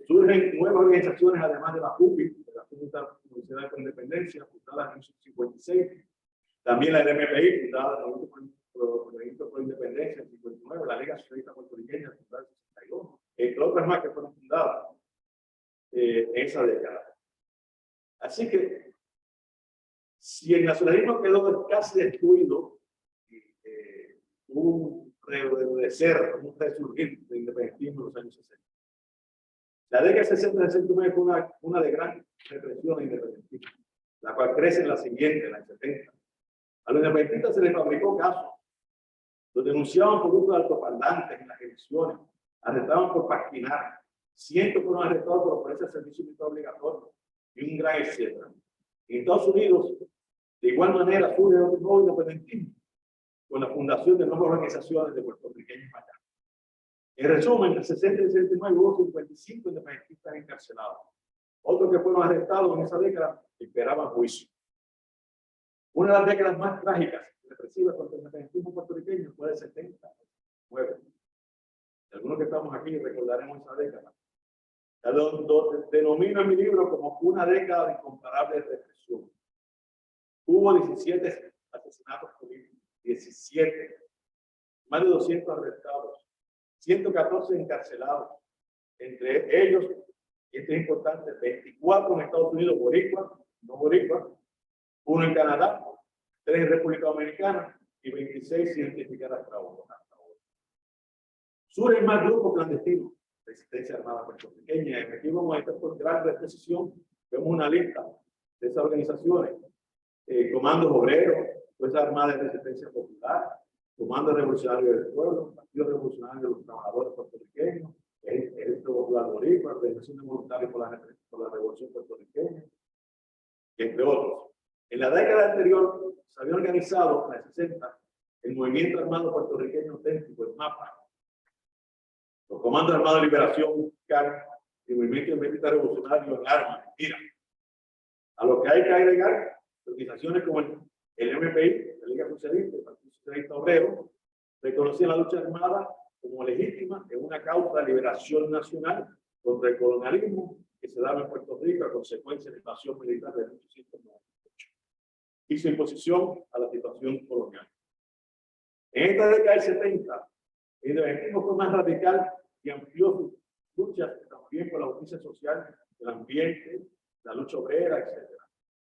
Surgen nuevas organizaciones, además de la UPI, de la Junta Universidad de Independencia, fundada en 1956, también la LMPI, fundada en el Movimiento por la Independencia en 59, la Liga Socialista Puertorriqueña, fundada en 62, entre otras más que fueron fundadas en esa década. Así que, si el nacionalismo quedó casi destruido, hubo un reverdecer, un resurgir del independentismo en los años 60. La década de 60-69 fue una de gran represión e independentismo, la cual crece en la siguiente, en la 70. A los independentistas se les fabricó casos. Los denunciaban por uso de altoparlantes en las elecciones, arrestaban por pasquinar, cientos fueron arrestados por ofrecer servicio militar obligatorio y un gran etcétera. En Estados Unidos, de igual manera, surge otro nuevo independentismo con la fundación de nuevas organizaciones de puertorriqueños mayores. En resumen, entre 60 y 69 hubo 55 independentistas encarcelados. Otros que fueron arrestados en esa década esperaban juicio. Una de las décadas más trágicas y represivas contra el independentismo puertorriqueño fue el 79. Algunos que estamos aquí recordaremos esa década. Denomino en mi libro como una década de incomparable represión. Hubo 17 asesinatos políticos, 17, más de 200 arrestados, 114 encarcelados, entre ellos, y esto es importante, 24 en Estados Unidos, boricuas, no boricuas, 1 en Canadá, 3 en República Dominicana y 26 identificadas hasta ahora. Surgen más grupos clandestinos, resistencia armada puertorriqueña, y aquí vamos a estar por gran precisión, vemos una lista de esas organizaciones, comandos obreros, Fuerza Armada de Resistencia Popular, Comando Revolucionario del Pueblo, Partido Revolucionario de los Trabajadores Puertorriqueños, el Popular Boricua, Organización de Voluntarios por la Revolución Puertorriqueña, entre otros. En la década anterior se había organizado, en los 60, el Movimiento Armado Puertorriqueño Auténtico, el MAPA, los Comandos Armados de Liberación, CAR, y el Movimiento Militar Revolucionario en Armas. Mira, a lo que hay que agregar, organizaciones como el MPI, la Liga Socialista, el Partido Socialista Obrero, reconocían la lucha armada como legítima en una causa de liberación nacional contra el colonialismo que se daba en Puerto Rico a consecuencia de la invasión militar de 1898 y su imposición a la situación colonial. En esta década del 70, el independentismo fue más radical y amplió sus luchas también por la justicia social, el ambiente, la lucha obrera, etc.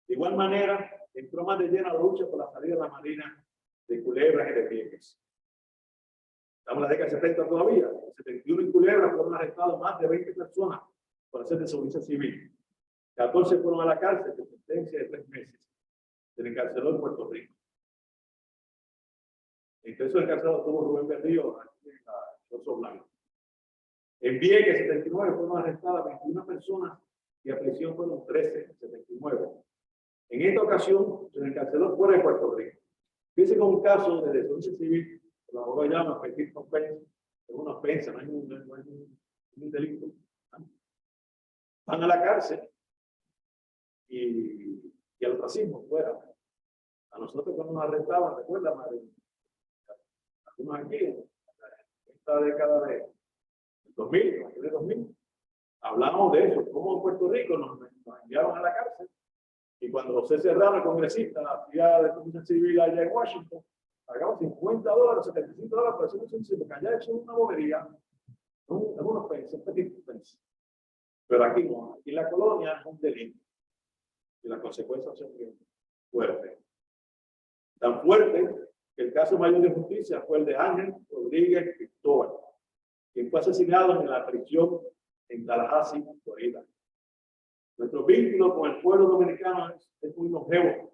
De igual manera, entró más de lleno la lucha por la salida de la Marina de Culebras y de Vieques. Estamos en la década del 70 todavía. En el 71 en Culebras fueron arrestados más de 20 personas por hacer desobediencia civil. 14 fueron a la cárcel de sentencia de 3 meses. Se le encarceló en Puerto Rico. Entre esos encarcelados tuvo Rubén Berrío, aquí en la Oso Blanco. En Vieques, 79, fueron arrestadas 21 personas y a prisión fueron 13, 79. En esta ocasión se le encarceló fuera de Puerto Rico. Fíjense con un caso de desobediencia civil, la abogada llama petit offense, es una ofensa, no es un delito. Van a la cárcel y al racismo fuera. A nosotros cuando nos arrestaban, recuerda, madre, algunos aquí, en esta década de 2000, de 2000, hablamos de eso, cómo en Puerto Rico nos enviaron a la cárcel. Y cuando José Serrano, el congresista, hacía de comisión civil allá en Washington, pagaba $50, $75 por hacer un sencillo, porque allá es una bobería, algunos países, petit países. Pero aquí no, aquí en la colonia es un delito. Y las consecuencias son bien fuertes. Tan fuerte que el caso mayor de justicia fue el de Ángel Rodríguez Cristóbal, quien fue asesinado en la prisión en Tallahassee, Florida. Nuestro vínculo con el pueblo dominicano es muy longevo,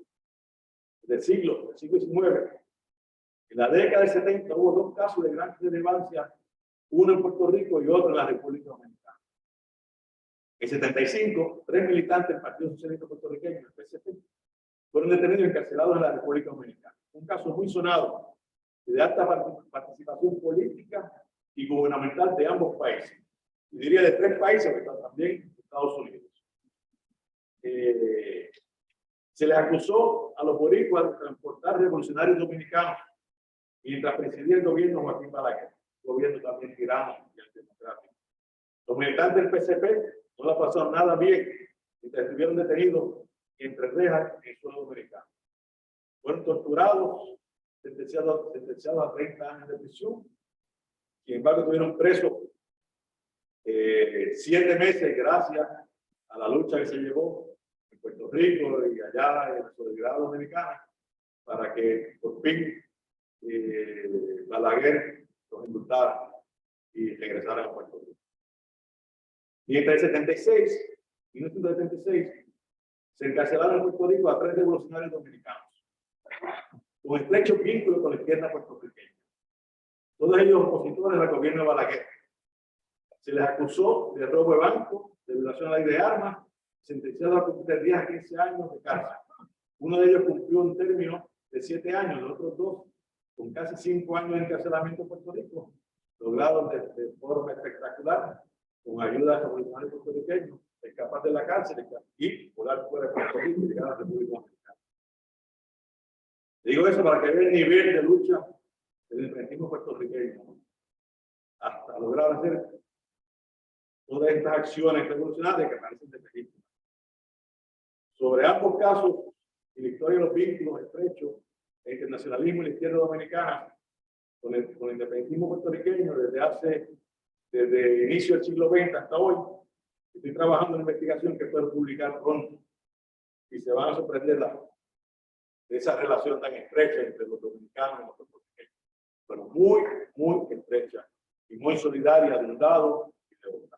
del siglo XIX. En la década del 70 hubo 2 casos de gran relevancia, uno en Puerto Rico y otro en la República Dominicana. En 75, 3 militantes del Partido Socialista Puertorriqueño, el PSP, fueron detenidos y encarcelados en la República Dominicana. Un caso muy sonado, de alta participación política y gubernamental de ambos países. Y diría de 3 países, pero también Estados Unidos. Se les acusó a los boricuas de transportar revolucionarios dominicanos mientras presidía el gobierno Joaquín Balaguer, gobierno también tirano y antidemocrático. Los militantes del PCP no la pasaron nada bien mientras estuvieron detenidos entre rejas en el suelo dominicano. Fueron torturados, sentenciados a 30 años de prisión. Sin embargo, estuvieron presos 7 meses gracias a la lucha que se llevó en Puerto Rico y allá en la Solidaridad Dominicana para que por fin Balaguer los indultara y regresaran a Puerto Rico. Y entre el 76 y 1976 se encarcelaron en Puerto Rico a 3 revolucionarios dominicanos con estrechos vínculos con la izquierda puertorriqueña. Todos ellos opositores al gobierno de Balaguer. Se les acusó de robo de banco, de violación a la ley de armas, sentenciados a cumplir 10 a 15 años de cárcel. Uno de ellos cumplió un término de 7 años, los otros 2, con casi 5 años de encarcelamiento en Puerto Rico, lograron de forma espectacular, con ayuda de revolucionarios puertorriqueños, escapar de la cárcel y volar fuera de Puerto Rico y llegar a la República Dominicana. Digo eso para que vean el nivel de lucha del independentismo puertorriqueño, ¿no? Hasta lograr hacer todas estas acciones revolucionarias que parecen de película. Sobre ambos casos, y la historia de los vínculos estrechos entre el nacionalismo y la izquierda dominicana con el independentismo puertorriqueño desde el inicio del siglo XX hasta hoy, estoy trabajando en una investigación que puedo publicar pronto y se van a sorprender de esa relación tan estrecha entre los dominicanos y los puertorriqueños. Pero muy, muy estrecha y muy solidaria de un lado y de otro.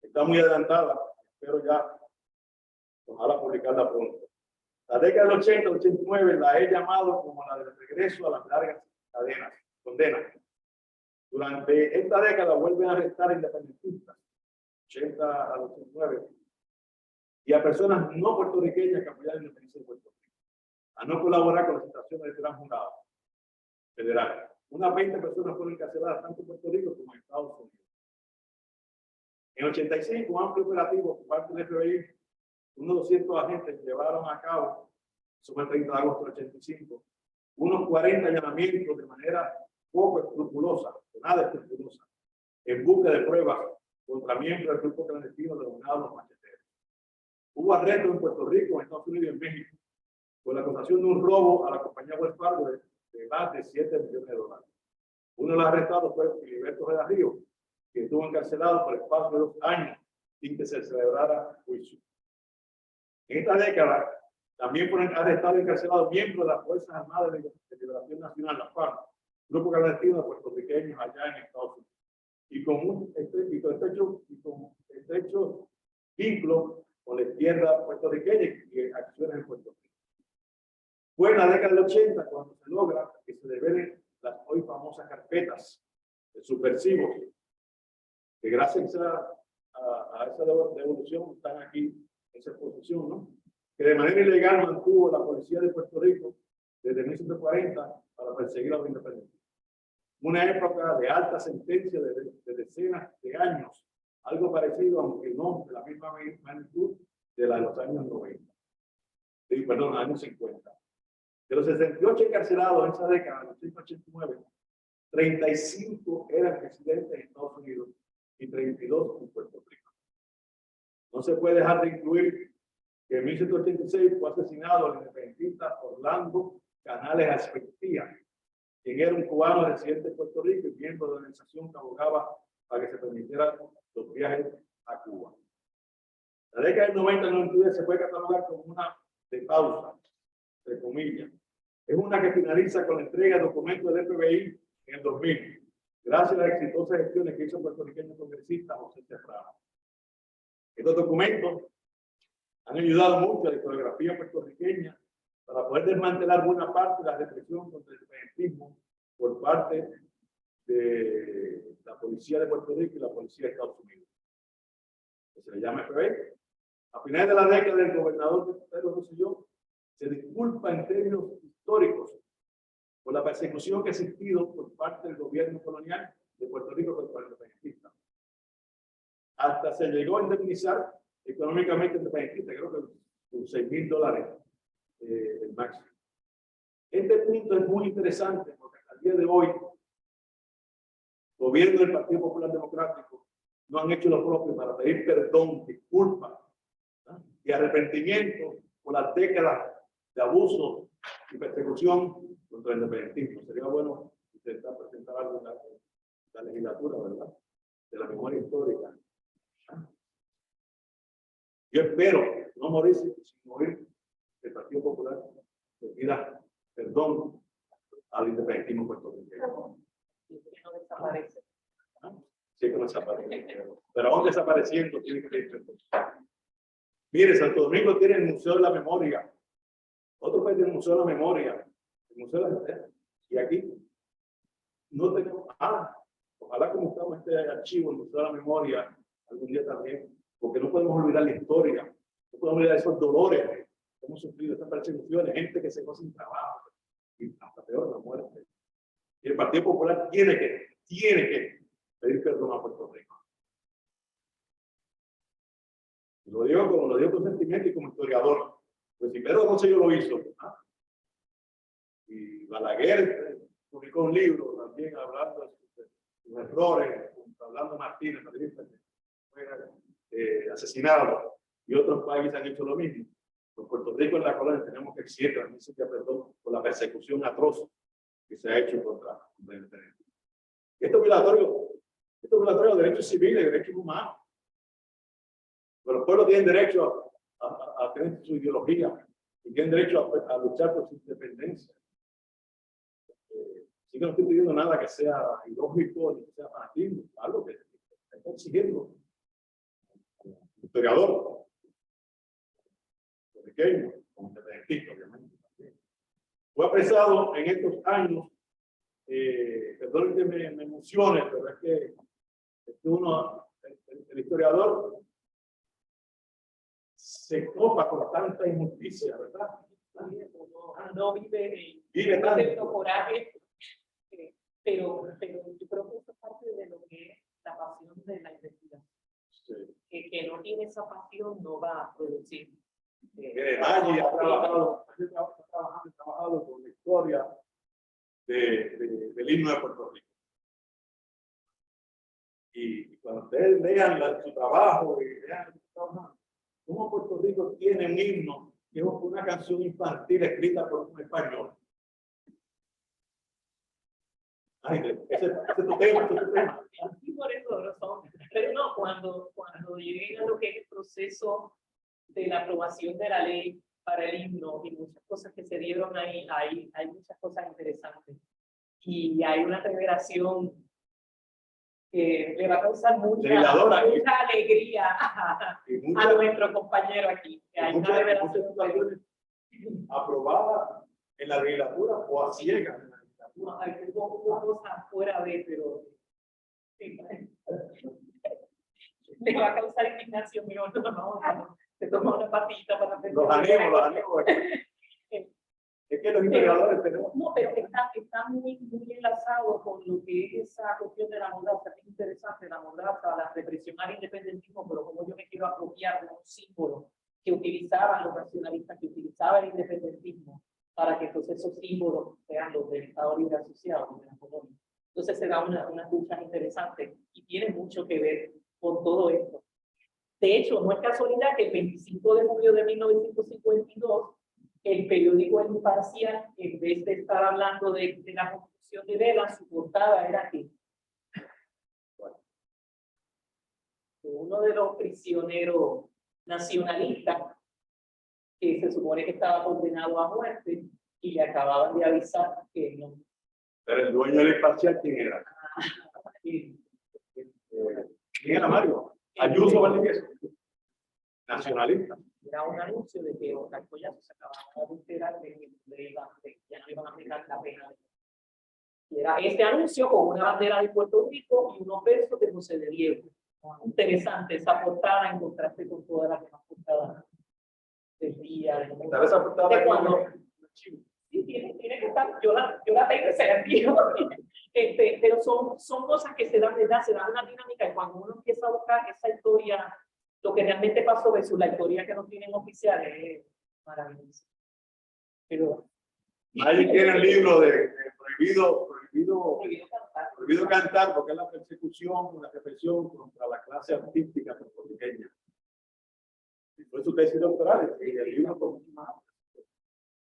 Está muy adelantada, espero ya, ojalá publicarla pronto. La década del 80, 89 la he llamado como la del regreso a las largas condenas. Durante esta década vuelven a arrestar independentistas, 80 al 89, y a personas no puertorriqueñas que apoyan la independencia de Puerto Rico, a no colaborar con las situaciones del gran jurado federal. Unas 20 personas fueron encarceladas tanto en Puerto Rico como en Estados Unidos. En 85, un amplio operativo por parte del FBI, unos 200 agentes llevaron a cabo, eso fue el 30 de agosto del 85, unos 40 allanamientos de manera poco escrupulosa, nada escrupulosa, en busca de pruebas contra miembros del grupo clandestino denominado los macheteros. Hubo arrestos en Puerto Rico, en Estados Unidos y en México, por la acusación de un robo a la compañía Wells Fargo de más de $7 millones. Uno de los arrestados fue Filiberto Reda Río, que estuvo encarcelado por espacio de 2 años sin que se celebrara juicio. En esta década también fueron arrestados y encarcelados miembros de las Fuerzas Armadas de Liberación Nacional, la FARC, grupo clandestino de puertorriqueños allá en Estados Unidos. Y con estrecho vínculo con la izquierda puertorriqueña y acciones en Puerto Rico. Fue en la década del 80 cuando se logra que se develen las hoy famosas carpetas de subversivos, que gracias a esa devolución están aquí en esa exposición, ¿no? Que de manera ilegal mantuvo la policía de Puerto Rico desde 1940 para perseguir a los independientes. Una época de alta sentencia de decenas de años, algo parecido, aunque no de la misma magnitud de la de los años 90. Perdón, años 50. De los 68 encarcelados en esa década, en 1989, 35 eran residentes en Estados Unidos y 32 en Puerto Rico. No se puede dejar de incluir que en 1786 fue asesinado el independentista Orlando Canales Aspectía, quien era un cubano residente en Puerto Rico y miembro de la organización que abogaba para que se permitieran los viajes a Cuba. La década del 90 se puede catalogar como una de pausa, entre comillas. Es una que finaliza con la entrega de documentos del FBI en el 2000, gracias a las exitosas gestiones que hizo el puertorriqueño congresista José Serrano. Estos documentos han ayudado mucho a la historiografía puertorriqueña para poder desmantelar buena parte de la represión contra el independentismo por parte de la policía de Puerto Rico y la policía de Estados Unidos, que se le llama FBI. A finales de la década del gobernador Pedro Rosselló se disculpa en términos históricos por la persecución que ha existido por parte del gobierno colonial de Puerto Rico contra el independentista. Hasta se llegó a indemnizar económicamente el independentista, creo que con $6,000 el máximo. Este punto es muy interesante porque hasta el día de hoy, el gobierno del Partido Popular Democrático no han hecho lo propio para pedir perdón, disculpas, ¿no? Y arrepentimiento por las décadas de abuso y persecución contra el independentismo. Sería bueno intentar presentar algo en la legislatura, ¿verdad? De la memoria histórica. Yo espero no morir sin morir el Partido Popular que pida perdón al independentismo puertorriqueño. Y que no desaparece. Sí, que no desaparece. Pero aún desapareciendo tiene que pedir perdón. Mire, Santo Domingo tiene el Museo de la Memoria. Otro país tiene el Museo de la Memoria. El Museo de la Memoria. Y aquí no tenemos. Ojalá como estamos este archivo, el Museo de la Memoria, algún día también, porque no podemos olvidar la historia, no podemos olvidar esos dolores que hemos sufrido, estas persecuciones, gente que se quedó sin trabajo, y hasta peor, la muerte. Y el Partido Popular tiene que pedir perdón a Puerto Rico. Y lo digo con sentimiento y como historiador. Pues si Pedro Rosselló lo hizo, Y Balaguer publicó un libro también hablando de sus errores, hablando Martínez, periodista que fue asesinado, y otros países han hecho lo mismo. En Puerto Rico, en la colonia, tenemos que exigir también se perdón por la persecución atroz que se ha hecho contra el derecho. Esto es violatorio de derechos civiles, de derechos humanos. Pero los pueblos tienen derecho a tener su ideología y tienen derecho a luchar por su independencia. Así que no estoy pidiendo nada que sea ilógico ni que sea fanatismo, algo que está exigiendo el historiador, pequeño, como independentista, obviamente. Fue apresado en estos años, perdón que me emocione, pero es que uno, el historiador, se copa con tanta injusticia, ¿verdad? No vive tanto coraje, pero yo creo que eso es parte de lo que es la pasión de la investigación. Sí. Que no tiene esa pasión no va a producir. Maggi ha trabajado con la historia del himno de Puerto Rico. Y cuando ustedes vean su trabajo y vean cómo Puerto Rico tiene un himno, que es una canción infantil escrita por un español. Ay, ese es tu tema, Sí, por eso razón. Pero no, cuando lleguen a lo que es el proceso de la aprobación de la ley para el himno y muchas cosas que se dieron ahí, hay muchas cosas interesantes. Y hay una revelación que le va a causar mucha alegría a nuestro compañero aquí. Que hay una revelación aprobada en la legislatura o a ciegas. No, hubo cosas fuera de, pero sí, le va a causar indignación, pero no, se toma una patita para hacer. Los animo. Es que los historiadores tenemos. No, pero está muy enlazado con lo que es esa cuestión de la mordaza. Es interesante la mordaza, la represión al independentismo, pero como yo me quiero apropiar de un símbolo que utilizaban los nacionalistas, que utilizaba el independentismo, para que entonces esos símbolos sean los del Estado Libre Asociado, de la colonia. Entonces se da una lucha interesante y tiene mucho que ver con todo esto. De hecho, no es casualidad que el 25 de julio de 1952, el periódico El Imparcial, en vez de estar hablando de la Constitución de Vela, su portada era que uno de los prisioneros nacionalistas, que se supone que estaba condenado a muerte, y le acababan de avisar que no. Pero el dueño del Imparcial, ¿quién era? ¿Quién era Mario? Ayuso Valdez, nacionalista. Era un anuncio de que Oscar Collazo se acababa de enterar de que ya no iban a aplicar la pena. Y era este anuncio con una bandera de Puerto Rico y unos versos de José de Diego. Interesante esa portada en contraste con todas las demás portadas del día. Esa portada de cuando. Sí, tiene que estar. Yo la tengo, se la envío. Pero son cosas que se dan, ¿verdad? Se dan una dinámica y cuando uno empieza a buscar esa historia, lo que realmente pasó versus la historia que nos tienen oficiales es maravilloso. Pero nadie tiene el libro de prohibido cantar, porque es la persecución, la represión contra la clase artística puertorriqueña. Y por eso ustedes doctorales y el libro con mucho más.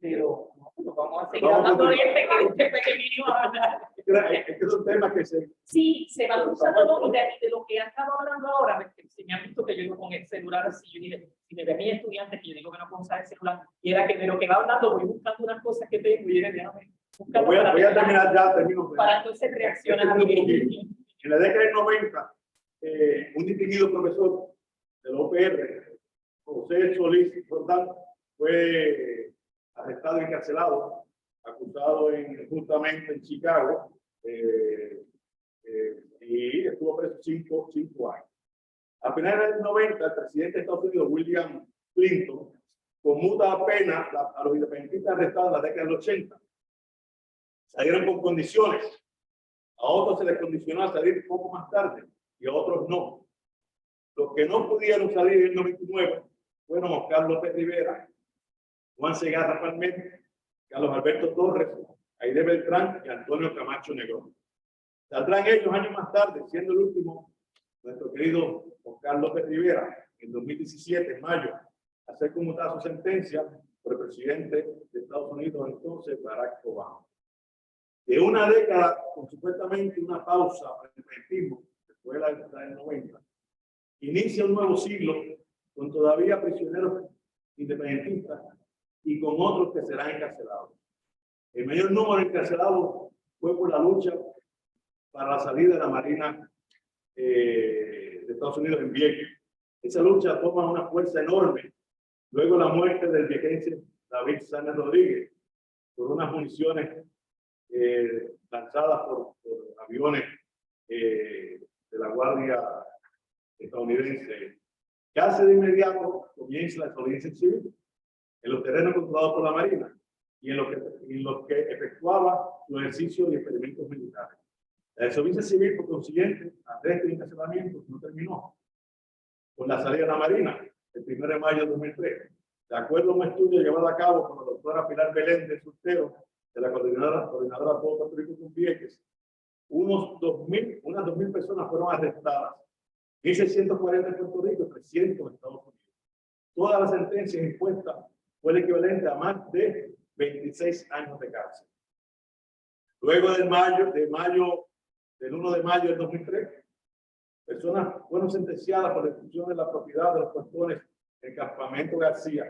Pero vamos a seguir hablando de este pequeño hablar. Es que son temas que se... Sí, se van usando de lo que han estado hablando ahora. Se me ha visto que yo digo con el celular así. Yo dije, si me ve a mis estudiantes que yo digo que no puedo usar el celular, y era que de lo que va hablando voy buscando unas cosas que tengo y déjame buscar. Voy a terminar ya, termino. Para entonces reaccionar. En la década del 90, un distinguido profesor de la UPR, José Solís Jordán, fue arrestado y encarcelado, acusado injustamente en Chicago, y estuvo preso 5 años. A finales del 90, el presidente de Estados Unidos, William Clinton, conmuta pena a los independentistas arrestados en la década del 80. Salieron con condiciones. A otros se les condicionó a salir poco más tarde y a otros no. Los que no pudieron salir en el 99 fueron Oscar López Rivera, Juan Segarra Palmer, Carlos Alberto Torres, Aide Beltrán y Antonio Camacho Negrón. Saldrán ellos años más tarde, siendo el último nuestro querido Oscar López Rivera, en 2017, en mayo, a ser conmutada su sentencia por el presidente de Estados Unidos, entonces Barack Obama. De una década, con supuestamente una pausa para el independentismo, después de la década del 90, inicia un nuevo siglo con todavía prisioneros independentistas y con otros que serán encarcelados. El mayor número de encarcelados fue por la lucha para la salida de la Marina de Estados Unidos en Vieques. Esa lucha toma una fuerza enorme luego de la muerte del viequense David Sánchez Rodríguez por unas municiones lanzadas por aviones de la Guardia estadounidense. Casi de inmediato comienza la desobediencia civil en los terrenos controlados por la Marina y en los que efectuaba su ejercicio y experimentos militares. La desobediencia civil, por consiguiente, arresto y encarcelamiento no terminó con la salida de la Marina el 1 de mayo de 2003. De acuerdo a un estudio llevado a cabo por la doctora Pilar Belén de Sustero, de la coordinadora Puerto Rico con Vieques, unas 2.000 personas fueron arrestadas, 1.640 en Puerto Rico, 300 en Estados Unidos. Todas las sentencias impuestas fue el equivalente a más de 26 años de cárcel. Luego del 1 de mayo del 2003, personas fueron sentenciadas por la destrucción de la propiedad de los portones del campamento García.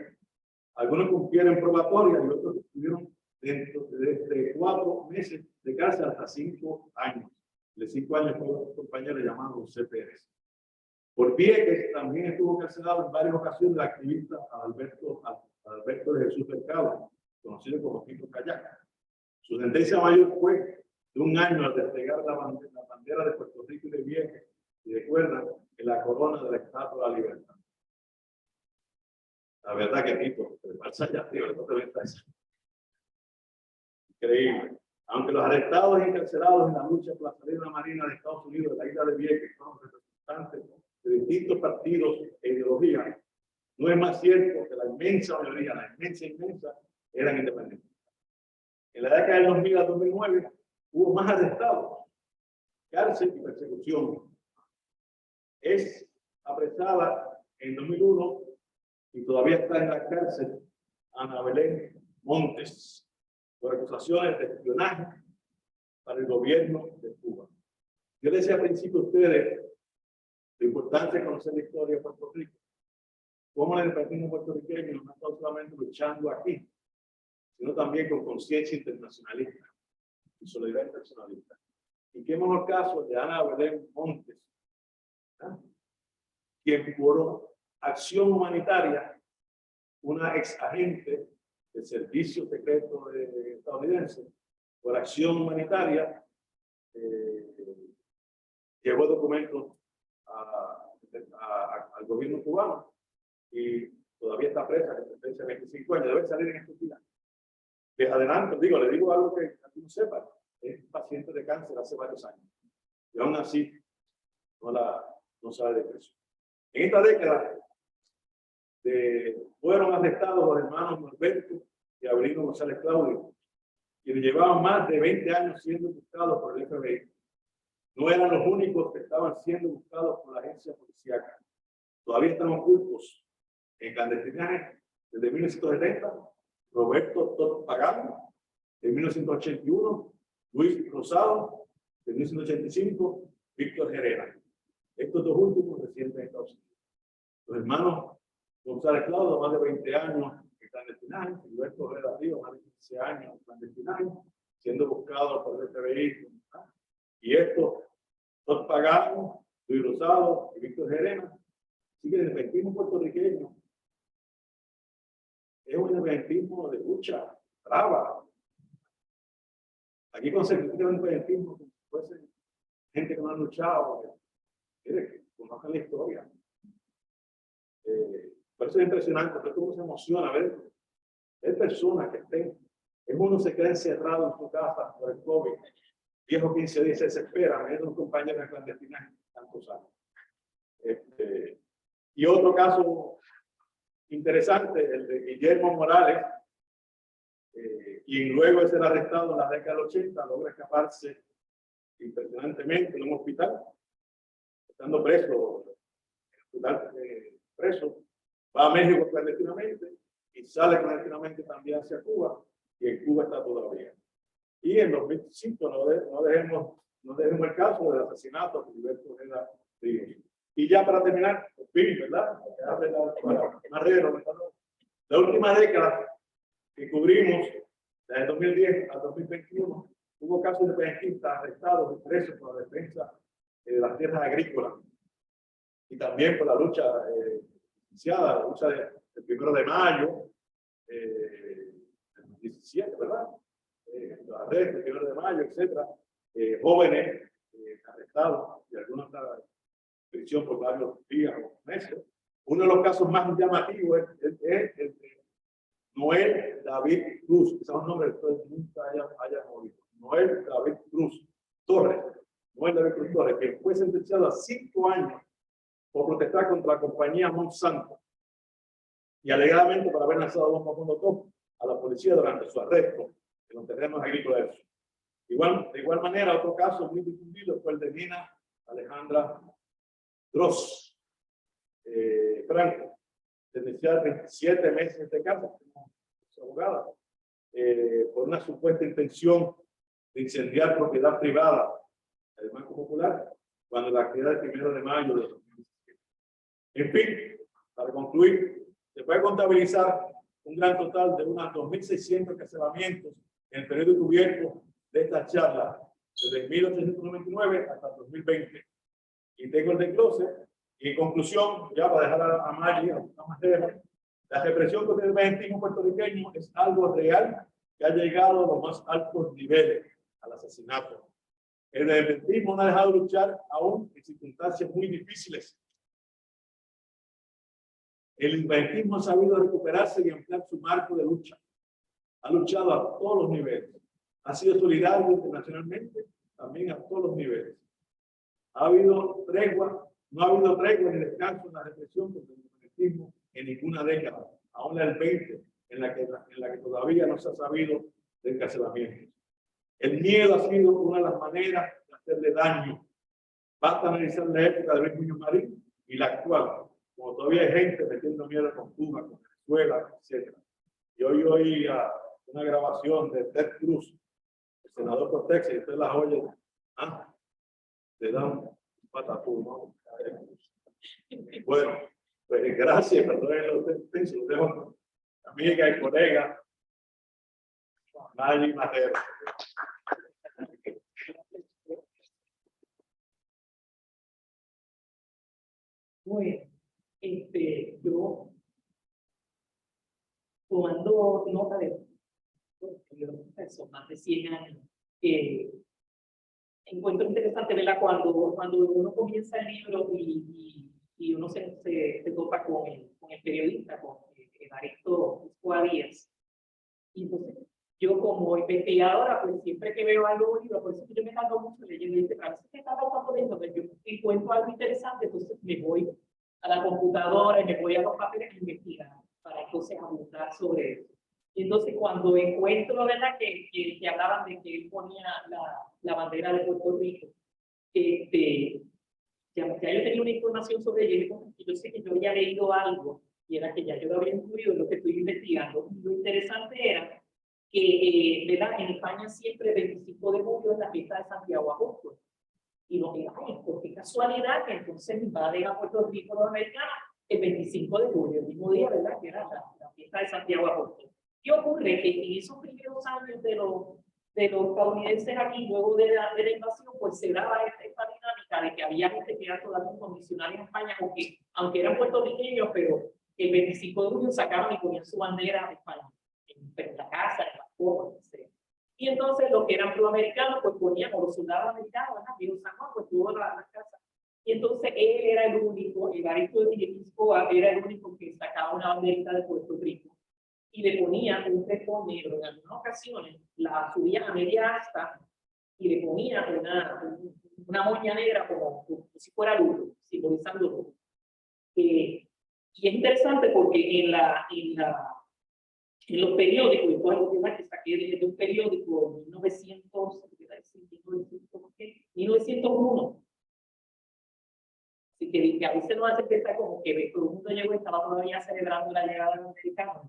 Algunos cumplieron probatoria y otros estuvieron dentro de 4 meses de cárcel hasta 5 años. De 5 años fue un compañero llamado José Pérez. Por Vieques también estuvo carcelado en varias ocasiones el activista Alberto de Jesús Mercado, conocido como Tito Kayak. Su sentencia mayor fue de 1 año al desplegar la bandera de Puerto Rico y de Vieques, y recuerdan que la corona de la Estatua de la Libertad. La verdad que Tito, te pasa ya, tío, no te ves. Increíble. Aunque los arrestados y encarcelados en la lucha por la salida de la Marina de Estados Unidos de la isla de Vieques son representantes de distintos partidos e ideologías, no es más cierto que la inmensa mayoría, la inmensa, eran independientes. En la década del 2000 al 2009 hubo más arrestados, cárcel y persecución. Es apresada en 2001 y todavía está en la cárcel Ana Belén Montes por acusaciones de espionaje para el gobierno de Cuba. Yo les decía al principio a ustedes la importancia de conocer la historia de Puerto Rico. Cómo el independentismo puertorriqueño no está solamente luchando aquí, sino también con conciencia internacionalista y solidaridad internacionalista. Y qué mejor caso de Ana Belén Montes, quien por acción humanitaria, una ex agente del servicio secreto estadounidense, por acción humanitaria, llevó documentos al gobierno cubano y todavía está presa, que sentencia 25 años, debe salir en estos días. Les adelanto, le digo algo que no sepan, es paciente de cáncer hace varios años y aún así no sale de preso. En esta década fueron arrestados los hermanos Norberto y Avelino González Claudio, quienes llevaban más de 20 años siendo buscados por el FBI. No eran los únicos que estaban siendo buscados por la agencia policíaca. Todavía están ocultos en clandestinaje desde 1970, Roberto Todd Pagano, de 1981, Luis Rosado, de 1985, Víctor Herrera. Estos dos últimos residentes en Estados Unidos. Los hermanos González Claudio, más de 20 años en clandestinaje, Roberto Herrera Río, más de 15 años en clandestinaje, siendo buscados por el FBI. Y estos, Todd Pagano, Luis Rosado y Víctor Herrera, así que el independentismo puertorriqueño es un independentismo de lucha brava. Aquí cuando se critica el independentismo, como si fuese gente que no ha luchado, que conozcan la historia. Por eso es impresionante, porque uno se emociona ver personas que estén, uno se queda encerrado en su casa por el COVID, 10 o 15 días se desespera, viendo un compañero en clandestinaje tantos años. Y otro caso interesante, el de Guillermo Morales, quien luego de ser arrestado en la década del 80 logra escaparse impresionantemente en un hospital, estando preso, va a México clandestinamente y sale clandestinamente también hacia Cuba, y en Cuba está todavía. Y en 2005 no dejemos el caso del asesinato de Filiberto Ojeda Ríos. Y ya para terminar, por fin, ¿verdad? La última década que cubrimos, desde 2010 al 2021, hubo casos de PNJistas arrestados y presos por la defensa de las tierras agrícolas y también por la lucha iniciada, la lucha del 1 de mayo, 17, ¿verdad? Los arrestos, el 1 de mayo, etcétera. Jóvenes arrestados y algunos en prisión por varios días o meses. Uno de los casos más llamativos es el de Noel David Cruz, ese es un nombre que nunca haya oído. Noel David Cruz Torres, Noel David Cruz Torres, que fue sentenciado a 5 años por protestar contra la compañía Monsanto y alegadamente por haber lanzado bombas molotov a la policía durante su arresto en los terrenos agrícolas. De igual manera, otro caso muy difundido fue el de Nina Alejandra Dross Franco, sentenciada a 27 meses de cárcel como su abogada, por una supuesta intención de incendiar propiedad privada del Banco Popular cuando la actividad del 1 de mayo de 2017. En fin, para concluir, se puede contabilizar un gran total de unas 2.600 cancelamientos en el periodo cubierto de esta charla, desde 1899 hasta 2020. Y tengo el desglose. Y en conclusión, ya para dejar a Mari, la represión contra el vejentismo puertorriqueño es algo real que ha llegado a los más altos niveles, al asesinato. El vejentismo no ha dejado de luchar aún en circunstancias muy difíciles. El vejentismo ha sabido recuperarse y ampliar su marco de lucha. Ha luchado a todos los niveles. Ha sido solidario internacionalmente, también a todos los niveles. Ha habido tregua, no ha habido tregua ni descanso en la represión contra el vejentismo en ninguna década, aún la del 20, en la que todavía no se ha sabido del encarcelamiento. El miedo ha sido una de las maneras de hacerle daño. Basta analizar la época de Luis Muñoz Marín y la actual, como todavía hay gente metiendo miedo con Cuba, con Venezuela, etc. Y hoy oí una grabación de Ted Cruz, el senador por Texas, y usted las oye, le dan un patatú, ¿no? Bueno, pues gracias, perdón los tensos, amiga y colega, Mari Madero. Bueno, yo tomando nota de son más de 100 años, encuentro interesante, ¿verdad? Cuando uno comienza el libro y uno se topa con el periodista, con Evaristo Escobar Díaz. Y entonces, yo como investigadora, pues siempre que veo algo bonito, por eso que yo me tardo mucho leyendo, y a veces me tardo tanto leyendo, pero yo encuentro algo interesante, entonces me voy a la computadora y me voy a los papeles a investigar, para entonces abundar sobre eso. Y entonces cuando encuentro, ¿verdad? Que hablaban de que él ponía la bandera de Puerto Rico, ya yo tenía una información sobre él, y yo sé que yo había leído algo, y era que ya yo lo había incluido en lo que estoy investigando. Y lo interesante era que, ¿verdad? En España siempre el 25 de julio es la fiesta de Santiago Apóstol. Y lo que hay, por qué casualidad que entonces invaden a Puerto Rico los americanos el 25 de julio, el mismo día, ¿verdad? Que era la fiesta de Santiago Apóstol. ¿Qué ocurre? Que en esos primeros años de los estadounidenses aquí, luego de la invasión, pues se daba esta dinámica de que había gente que era todavía incondicional en España, aunque eran puertorriqueños, pero el 25 de julio sacaban y ponían su bandera de España, en la casa, en las cosas, etc. Y entonces los que eran proamericanos, pues ponían, o los soldados americanos, Viejo San Juan, pues tuvo las casas. Y entonces él era el único, Evaristo Escobar era el único que sacaba una banderita de Puerto Rico y le ponía un crespón negro. En algunas ocasiones la subía a media asta y le ponía una moña negra como si fuera luto, simbolizando luto. Y es interesante porque en en los periódicos, y fue algo que saqué de un periódico en 1901. Así que a veces no hace pensar como que todo el mundo llegó y estaba todavía celebrando la llegada de los americanos.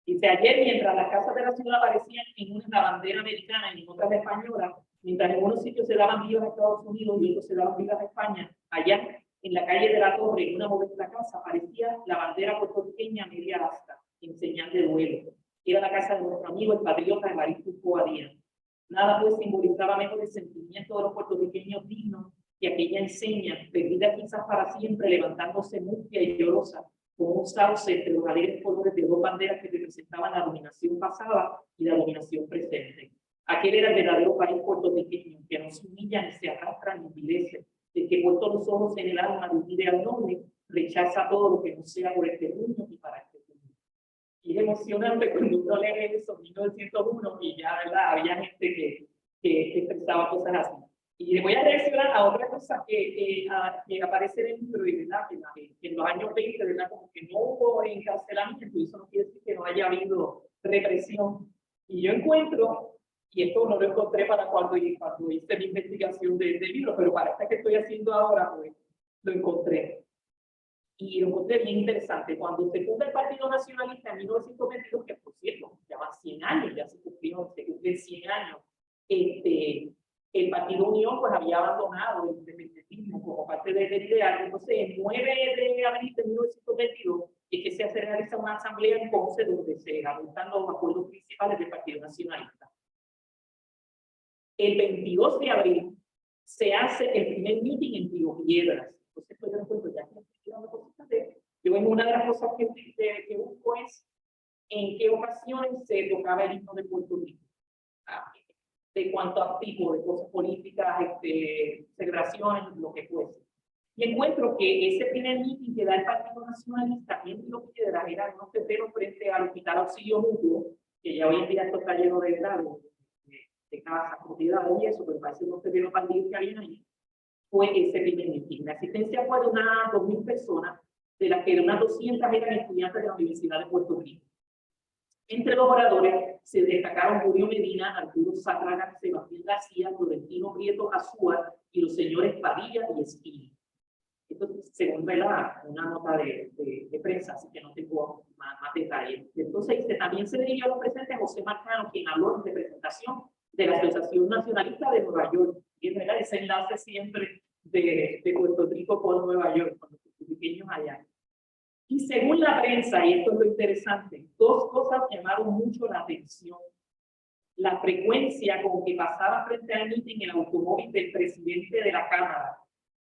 Dice, ayer mientras las casas de la ciudad aparecían en una la bandera americana y en otras españolas, mientras en unos sitios se daban vivas a Estados Unidos y otros se daban vivas a España, allá en la calle de la Torre, en una modesta casa, aparecía la bandera puertorriqueña media asta, en señal de duelo. Era la casa de nuestro amigo, el patriota Evaristo Boadía. Nada pues simbolizaba mejor el sentimiento de los puertorriqueños dignos que aquella enseña, perdida quizás para siempre, levantándose mustia y llorosa, como un sauce entre los alegres colores de dos banderas que representaban la dominación pasada y la dominación presente. Aquel era el verdadero país puertorriqueño, que no se humilla ni se arrastra ni envilece, el que puesto los ojos en el alma de un ideal noble, rechaza todo lo que no sea por este mundo y para este mundo. Y es emocionante cuando uno lee eso en 1901 y ya, ¿verdad? Había gente que expresaba cosas así. Y le voy a reaccionar a otra cosa que aparece en el libro, y ¿verdad? Que en los años 20, ¿verdad? Como que no hubo encarcelamiento, y eso no quiere decir que no haya habido represión. Y yo encuentro, y esto no lo encontré para cuando hice mi investigación del libro, pero para esta que estoy haciendo ahora, pues lo encontré. Y lo encontré bien interesante. Cuando se funda el Partido Nacionalista en 1922, que por cierto, ya van 100 años, ya se cumplen 100 años, el Partido Unión pues había abandonado el independentismo como parte del ideal. Entonces, el 9 de abril de 1922 es que se realiza una asamblea en Ponce donde se adoptan los acuerdos principales del Partido Nacionalista. El 22 de abril se hace el primer meeting en Río Piedras. Entonces, pues, yo ya yo en una de las cosas que busco es en qué ocasiones se tocaba el himno de Puerto Rico. De cuanto a tipo de cosas políticas, celebraciones, lo que fuese. Y encuentro que ese primer meeting que da el Partido Nacionalista en Río Piedras era unos terrenos frente al Hospital Auxilio Mutuo, que ya hoy en día esto está lleno de casas, propiedades y eso, pero parece unos terrenos bandidos que había ahí. Fue ese primer meeting. La asistencia fue de unas 2.000 personas, de las que unas 200 eran estudiantes de la Universidad de Puerto Rico. Entre los oradores se destacaron Julio Medina, Arturo Sátraga, Sebastián García, Florentino Prieto Azúa y los señores Padilla y Espino. Esto según una nota de prensa, así que no tengo más detalles. Entonces, también se dirigió a los presentes José Marcano, quien habló en representación de la Asociación Nacionalista de Nueva York. Y es verdad, ese enlace siempre de Puerto Rico con Nueva York, con los puertorriqueños allá. Y según la prensa, y esto es lo interesante, dos cosas llamaron mucho la atención. La frecuencia con que pasaba frente al meeting el automóvil del presidente de la Cámara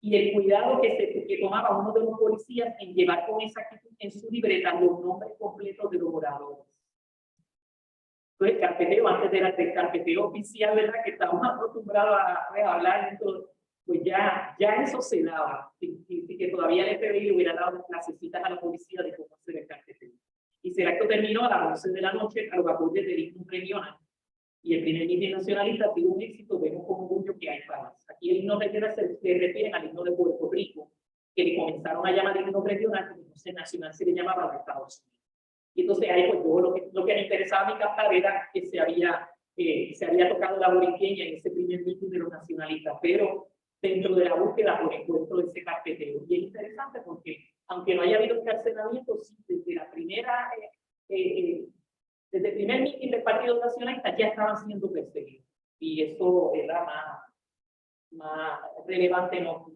y el cuidado que tomaba uno de los policías en llevar con exactitud en su libreta los nombres completos de los oradores. Entonces, carpeteo, antes del carpeteo oficial, ¿verdad? Que estábamos acostumbrados a hablar dentro, pues ya eso se daba, y que todavía el FBI le hubiera dado las clasecitas a la policía de cómo hacer el carpeteo. Y ese acto terminó a las 11 de la noche a los acordes del himno regional. Y el primer meeting nacionalista ha sido un éxito, vemos con orgullo que hay paz. Aquí el himno regional se refiere al himno de Puerto Rico, que le comenzaron a llamar el himno regional, porque entonces nacional se le llamaba a los Estados Unidos. Y entonces ahí pues yo lo que me interesaba a mi captar era que se había tocado la boriqueña en ese primer meeting de los nacionalistas, pero dentro de la búsqueda por encuentro de ese carpeteo. Y es interesante porque, aunque no haya habido encarcelamiento, sí, desde la primera, desde el primer meeting del Partido Nacionalista ya estaban siendo perseguidos. Y eso era más relevante, no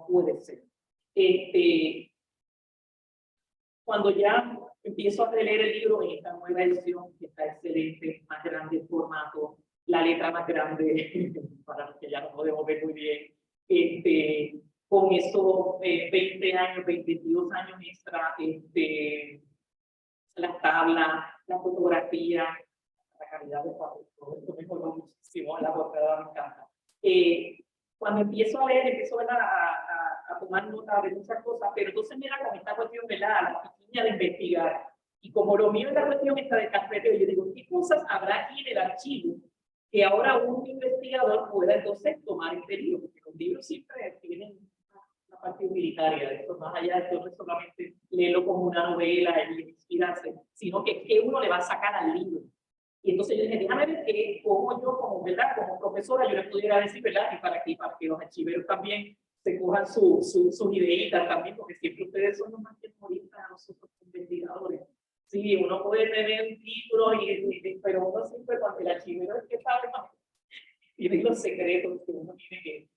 puede ser. Cuando ya empiezo a releer el libro en esta nueva edición, que está excelente, más grande el formato, la letra más grande, para los que ya no podemos ver muy bien, con esos 20 años, 22 años extra, las tablas, la fotografía, la calidad de papel, todo esto mejoró muchísimo, la portada me encanta. Cuando empiezo a leer, empiezo a tomar nota de muchas cosas, pero entonces mira con esta cuestión de la piquiña de investigar. Y como lo mío es la cuestión esta de carpeteo, yo digo, ¿qué cosas habrá aquí en el archivo que ahora un investigador pueda entonces tomar este libro? Porque los libros siempre tienen una parte utilitaria de esto, más allá de que solamente leerlo como una novela y inspirarse. sino que qué uno le va a sacar al libro. Y entonces yo dije, déjame ver cómo yo, como, ¿verdad? Como profesora, yo les pudiera decir, ¿verdad? Y para que los archiveros también se cojan sus ideitas también, porque siempre ustedes son los más temoristas a nosotros como investigadores. Sí, uno puede tener un título, pero uno siempre, cuando el archivero es que sabe más, tiene los secretos que uno tiene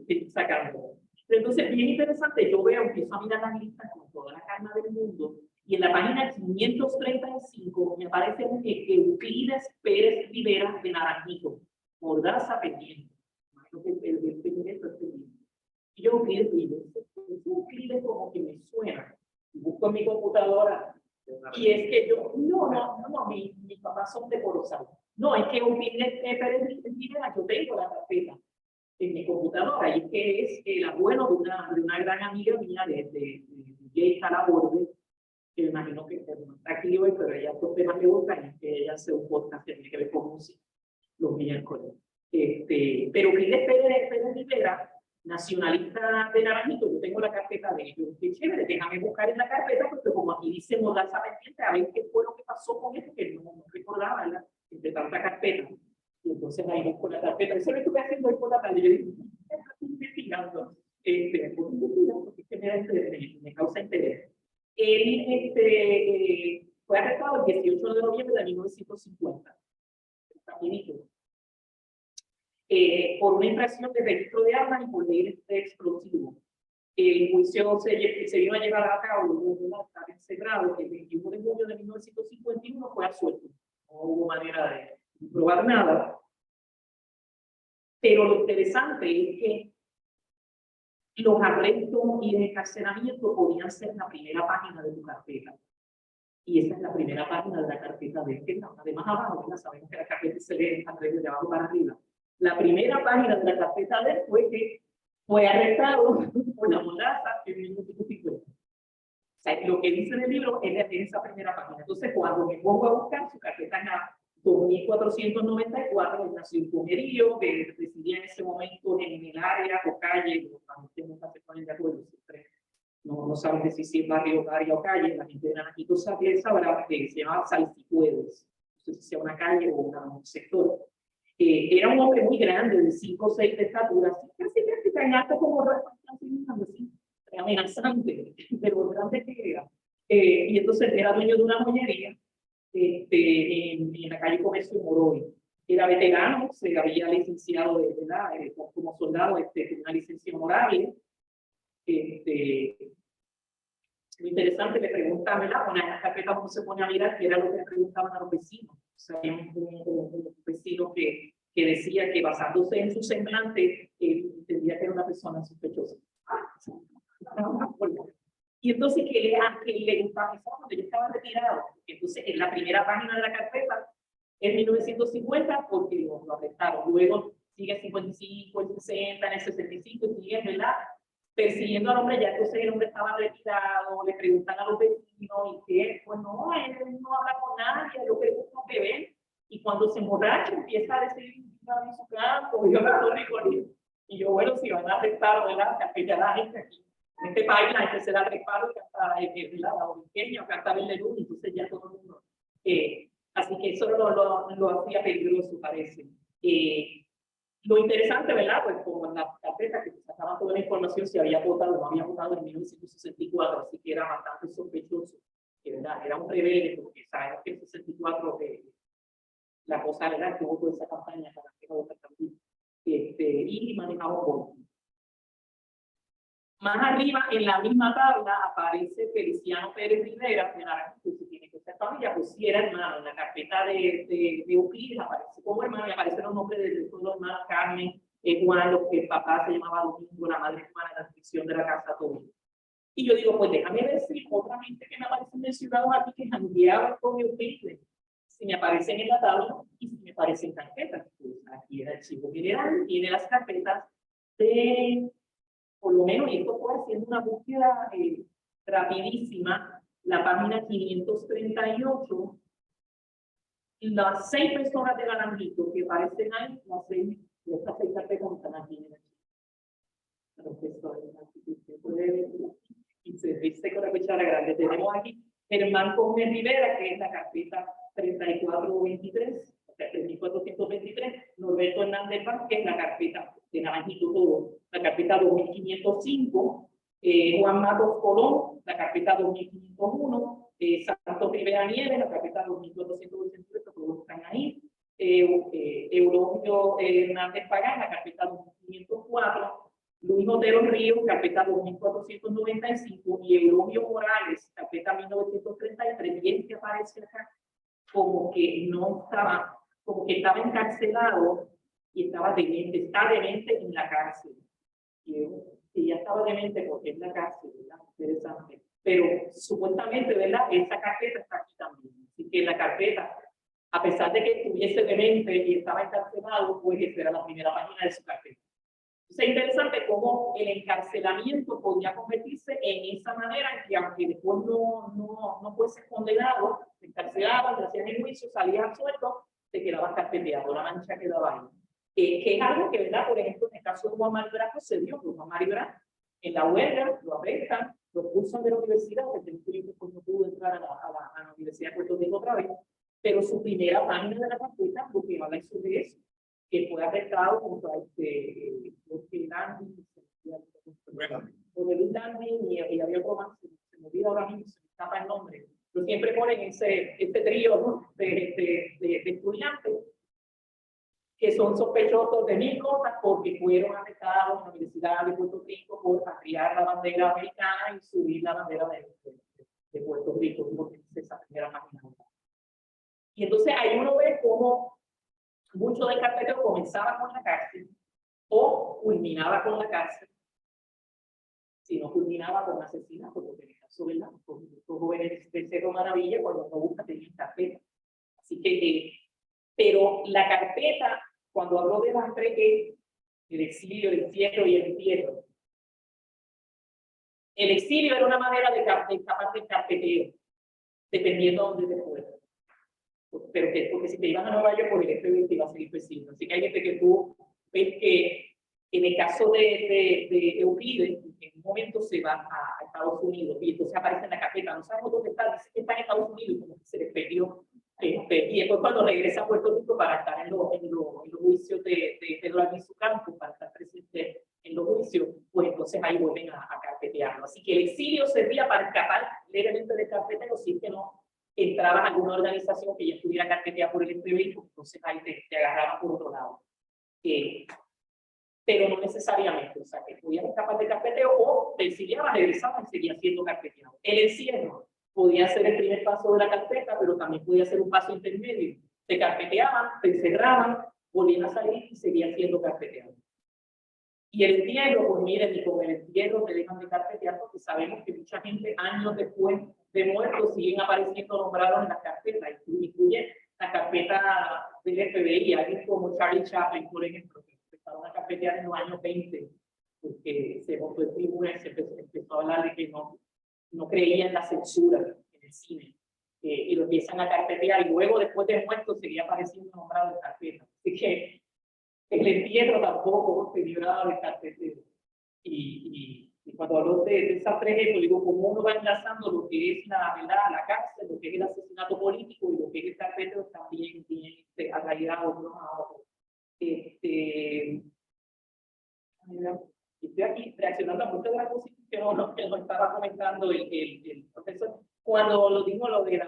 que ir sacando. Pero entonces, bien interesante, yo empiezo a mirar las listas con toda la calma del mundo, y en la página 535 me aparece Euclides Pérez Rivera de Naranjito, Mordaza pendiente. El pendiente es pendiente. Y yo, Euclides como que me suena. Busco en mi computadora, y es que yo, mis papás son de Corozal. No, es que Euclides Pérez Rivera, yo tengo la carpeta en mi computadora, y es que es el abuelo de una gran amiga mía de Jay Calaborde, que me imagino que no está aquí hoy, pero ella por temas le gustan, es que ella hace un podcast que tiene que ver con música los miércoles. Pero Euclides Pérez Rivera, nacionalista de Naranjito, yo tengo la carpeta de ellos. Qué chévere, déjame buscar en la carpeta, porque como aquí dice Mordaza pendiente, a ver qué fue lo que pasó con esto, que no recordaba, ¿verdad? Entre tanta carpeta. Y entonces ahí busco la carpeta. Eso lo estuve haciendo hoy por la tarde. Yo dije, estoy investigando. Porque es que me causa interés. Él fue arrestado el 18 de noviembre de 1950. Por una infracción de registro de armas y por ley de explosivo. El juicio se vino a llevar a cabo luego de estar encerrado el 21 de junio de 1951, fue absuelto. No hubo manera de probar nada. Pero lo interesante es que los arrestos y el encarcelamiento podían ser la primera página de tu carpeta. Y esa es la primera página de la carpeta de él. Además, abajo, ¿verdad? Sabemos que la carpeta se lee de abajo para arriba. La primera página de la carpeta de él fue que fue arrestado por la Mordaza en 1950. O sea, lo que dice en el libro es en esa primera página. Entonces, cuando me pongo a buscar, su carpeta es la 2494, él nació en Comerío, que residía en ese momento en el área o calle, cuando usted nunca se ponen de acuerdo, siempre no saben decir si es barrio, área o calle, la gente de Naranjito sabrá que se llamaba Salsipuedos, no sé si sea una calle o un sector. Era un hombre muy grande, de 5 o 6 de estatura, casi tan alto como así, amenazante, de lo grande que era. Y entonces era dueño de una joyería en la calle Comercio Moroy. Era veterano, se había licenciado como soldado, con una licencia honorable. Muy interesante, le preguntaban, ¿verdad? Con la carpeta cómo se pone a mirar, que era lo que le preguntaban a los vecinos. O sea, hay un vecino que decía que basándose en su semblante, entendía que era una persona sospechosa. Y entonces que le gustaba cuando yo estaba retirado. Entonces, en la primera página de la carpeta, en 1950, porque lo arrestaron. Luego sigue el 55, el 60, en el 65, y sigue, ¿verdad? Persiguiendo al hombre, ya entonces el hombre estaba retirado, le preguntan a los vecinos, ¿y qué? Pues no, él no habla con nadie, lo que busca es beber, y cuando se emborracha empieza a decir, en su campo, y yo me estoy rico, y yo, bueno, si van a arrestar, ¿verdad? Que ya la gente aquí, en este país la gente se da reparo, que hasta la oriqueña, que hasta el de luz, entonces ya todo el mundo. Así que eso lo hacía peligroso, parece. Lo interesante, ¿verdad? Pues como en la carpeta que sacaba toda la información, si había votado o no había votado en 1964, así que era bastante sospechoso, que ¿verdad? Era un rebelde, porque sabemos que en 64 la cosa, ¿verdad? Que hubo toda esa campaña para que no votara también, y manejaba un golpe. Más arriba, en la misma tabla, aparece Feliciano Pérez Rivera, de Naranjito, si tiene que ser familia, pues si era hermano. En la carpeta de Euclides aparece como hermano, y aparecen los nombres de todos los hermanos, Carmen, Juan, los que el papá se llamaba Domingo, la madre Juana, la descripción de la casa Toby. Y yo digo, pues déjame ver si otra gente que me aparecen mencionados aquí que jangueaban con Euclides, si me aparecen en la tabla y si me aparecen carpetas. Pues aquí el archivo general tiene las carpetas de, por lo menos, y esto fue haciendo una búsqueda rapidísima, la página 538, las 6 personas de Naranjito que aparecen ahí, estas 6 carpetas están aquí en el archivo. Y se dice con la cuchara grande. Tenemos aquí Germán Gómez Rivera, que es la carpeta 3423, o sea, 3423, Norberto Hernández Vázquez, la carpeta de Naranjito todo, la carpeta 2505, Juan Matos Colón, la carpeta 2501, Santos Rivera Nieves, la carpeta 2483, todos están ahí, Eulogio Hernández Pagán, la carpeta 2504, Luis Otero Ríos, carpeta 2495, y Eulogio Morales, carpeta 1933, y el que aparece acá como que no estaba, como que estaba encarcelado y estaba demente, está demente en la cárcel. Y ya estaba demente porque es la cárcel, ¿verdad? Interesante. Pero supuestamente, ¿verdad? Esa carpeta está aquí también. Así que la carpeta, a pesar de que estuviese demente y estaba encarcelado, pues esa era la primera página de su carpeta. Es interesante cómo el encarcelamiento podía convertirse en esa manera en que, aunque después no fuese condenado, se encarcelaba, le hacían el juicio, salía absuelto, se quedaba carpeteado, la mancha quedaba ahí. Que es algo que, ¿verdad? Por ejemplo, en el caso de Juan Mario Brás se dio, pues Juan Mario Brás, en la huelga, lo arrestan, lo expulsan de la universidad, porque pues no pudo entrar a la Universidad de Puerto Rico otra vez, pero su primera página de la carpeta, porque habla sobre eso, que fue arrestado contra y había otro más, se me olvida ahora mismo, se me escapa el nombre, pero siempre ponen este trío, ¿no? de estudiantes que son sospechosos de mil cosas porque fueron arrestados en la Universidad de Puerto Rico por arriar la bandera americana y subir la bandera de Puerto Rico, porque es esa primera página. Y entonces ahí uno ve cómo mucho del carpeteo comenzaba con la cárcel o culminaba con la cárcel, si no culminaba con asesinato, porque en el caso, ¿verdad? Los jóvenes del Cerro Maravilla, cuando no busca, tenían carpeta. Así que, pero la carpeta, cuando hablo de las tres, el exilio, el encierro y el entierro. El exilio era una manera de escapar del carpeteo, dependiendo de dónde te fueras. Pero porque si te ibas a Nueva York, por el FBI te iba a seguir persiguiendo. Así que hay gente que tú ves que en el caso de Euclides, en un momento se va a Estados Unidos y entonces aparece en la carpeta, no sabemos dónde está, dice que está en Estados Unidos y como que se despedió. Y después cuando regresa a Puerto Rico para estar en los juicios de Pedro Albizu Campos, para estar presente en los juicios, pues entonces ahí vuelven a carpetearlo. Así que el exilio servía para escapar levemente del carpeteo, si que no entrabas a alguna organización que ya estuviera carpeteada por el FBI, entonces ahí te agarraban por otro lado. Pero no necesariamente, o sea, que podías escapar de carpeteo o te exiliabas, regresabas y seguías siendo carpeteado. El encierro podía ser el primer paso de la carpeta, pero también podía ser un paso intermedio. Te carpeteaban, te encerraban, volvían a salir y seguían siendo carpeteados. Y el entierro, pues miren, y con el entierro te dejan de carpetear porque sabemos que mucha gente años después de muertos siguen apareciendo nombrados en las carpetas, incluye la carpeta del FBI, alguien como Charlie Chaplin, por ejemplo, que empezaron a carpetear en los años 20, porque se montó el tribunal y se empezó a hablar de que no creía en la censura en el cine, y lo empiezan a carpetear, y luego después de muertos seguía apareciendo nombrado en carpeta. Así que el entierro tampoco se libraba de carpeteo. Y cuando hablo de esas tres ejemplos, digo, cómo uno va enlazando lo que es la cárcel, lo que es el asesinato político y lo que es el carpeteo también arraigados unos a otros. Estoy aquí reaccionando a muchas de las cosas que nos estaba comentando el profesor. Cuando lo digo lo del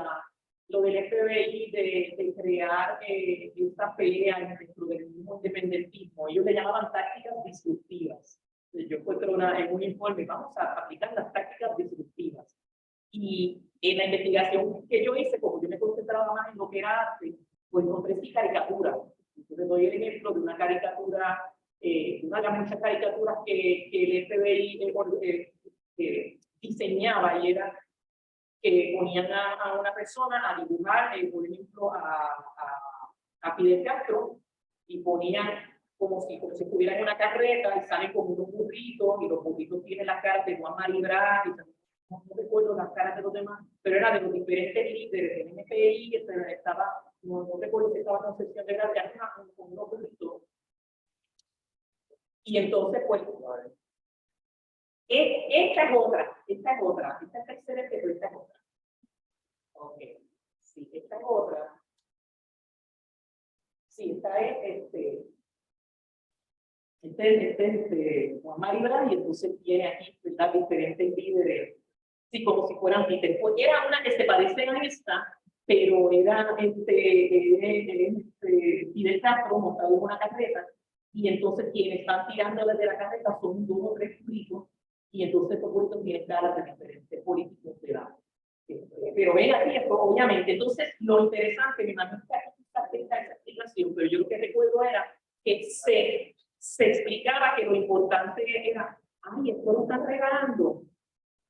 FBI, de crear esta pelea dentro del mismo independentismo, ellos le llamaban tácticas disruptivas. Yo encuentro en un informe, vamos a aplicar las tácticas disruptivas. Y en la investigación que yo hice, como yo me concentraba más en lo que era arte, pues encontré sí caricaturas. Entonces doy el ejemplo de una caricatura, una de las muchas caricaturas que el FBI diseñaba, y era que ponían a una persona a dibujar, por ejemplo, a Fidel Castro, y ponían como si estuviera en una carreta y salen como unos burritos, y los burritos tienen las caras de Juan Mario Brás, y no recuerdo las caras de los demás, pero era de los diferentes líderes del NPI, estaba, no recuerdo si estaba Concepción de Gracia, con unos burritos. Y entonces, pues, esta es otra, esta es tercera, pero esta es otra. acá es Juan Maribel, y entonces tiene aquí, ¿verdad?, diferentes líderes, sí, como si fueran líderes. Pues era una que se parece a esta, pero era Fidel Castro montado en una carreta, y entonces quienes están tirando desde la carreta son 2 o 3 políticos, y entonces estos políticos tienen caras de diferentes políticos de la. Pero ven aquí, esto, obviamente, entonces lo interesante, me imagino que aquí está esa explicación, pero yo lo que recuerdo era que se explicaba que lo importante era, ay, esto lo están regalando.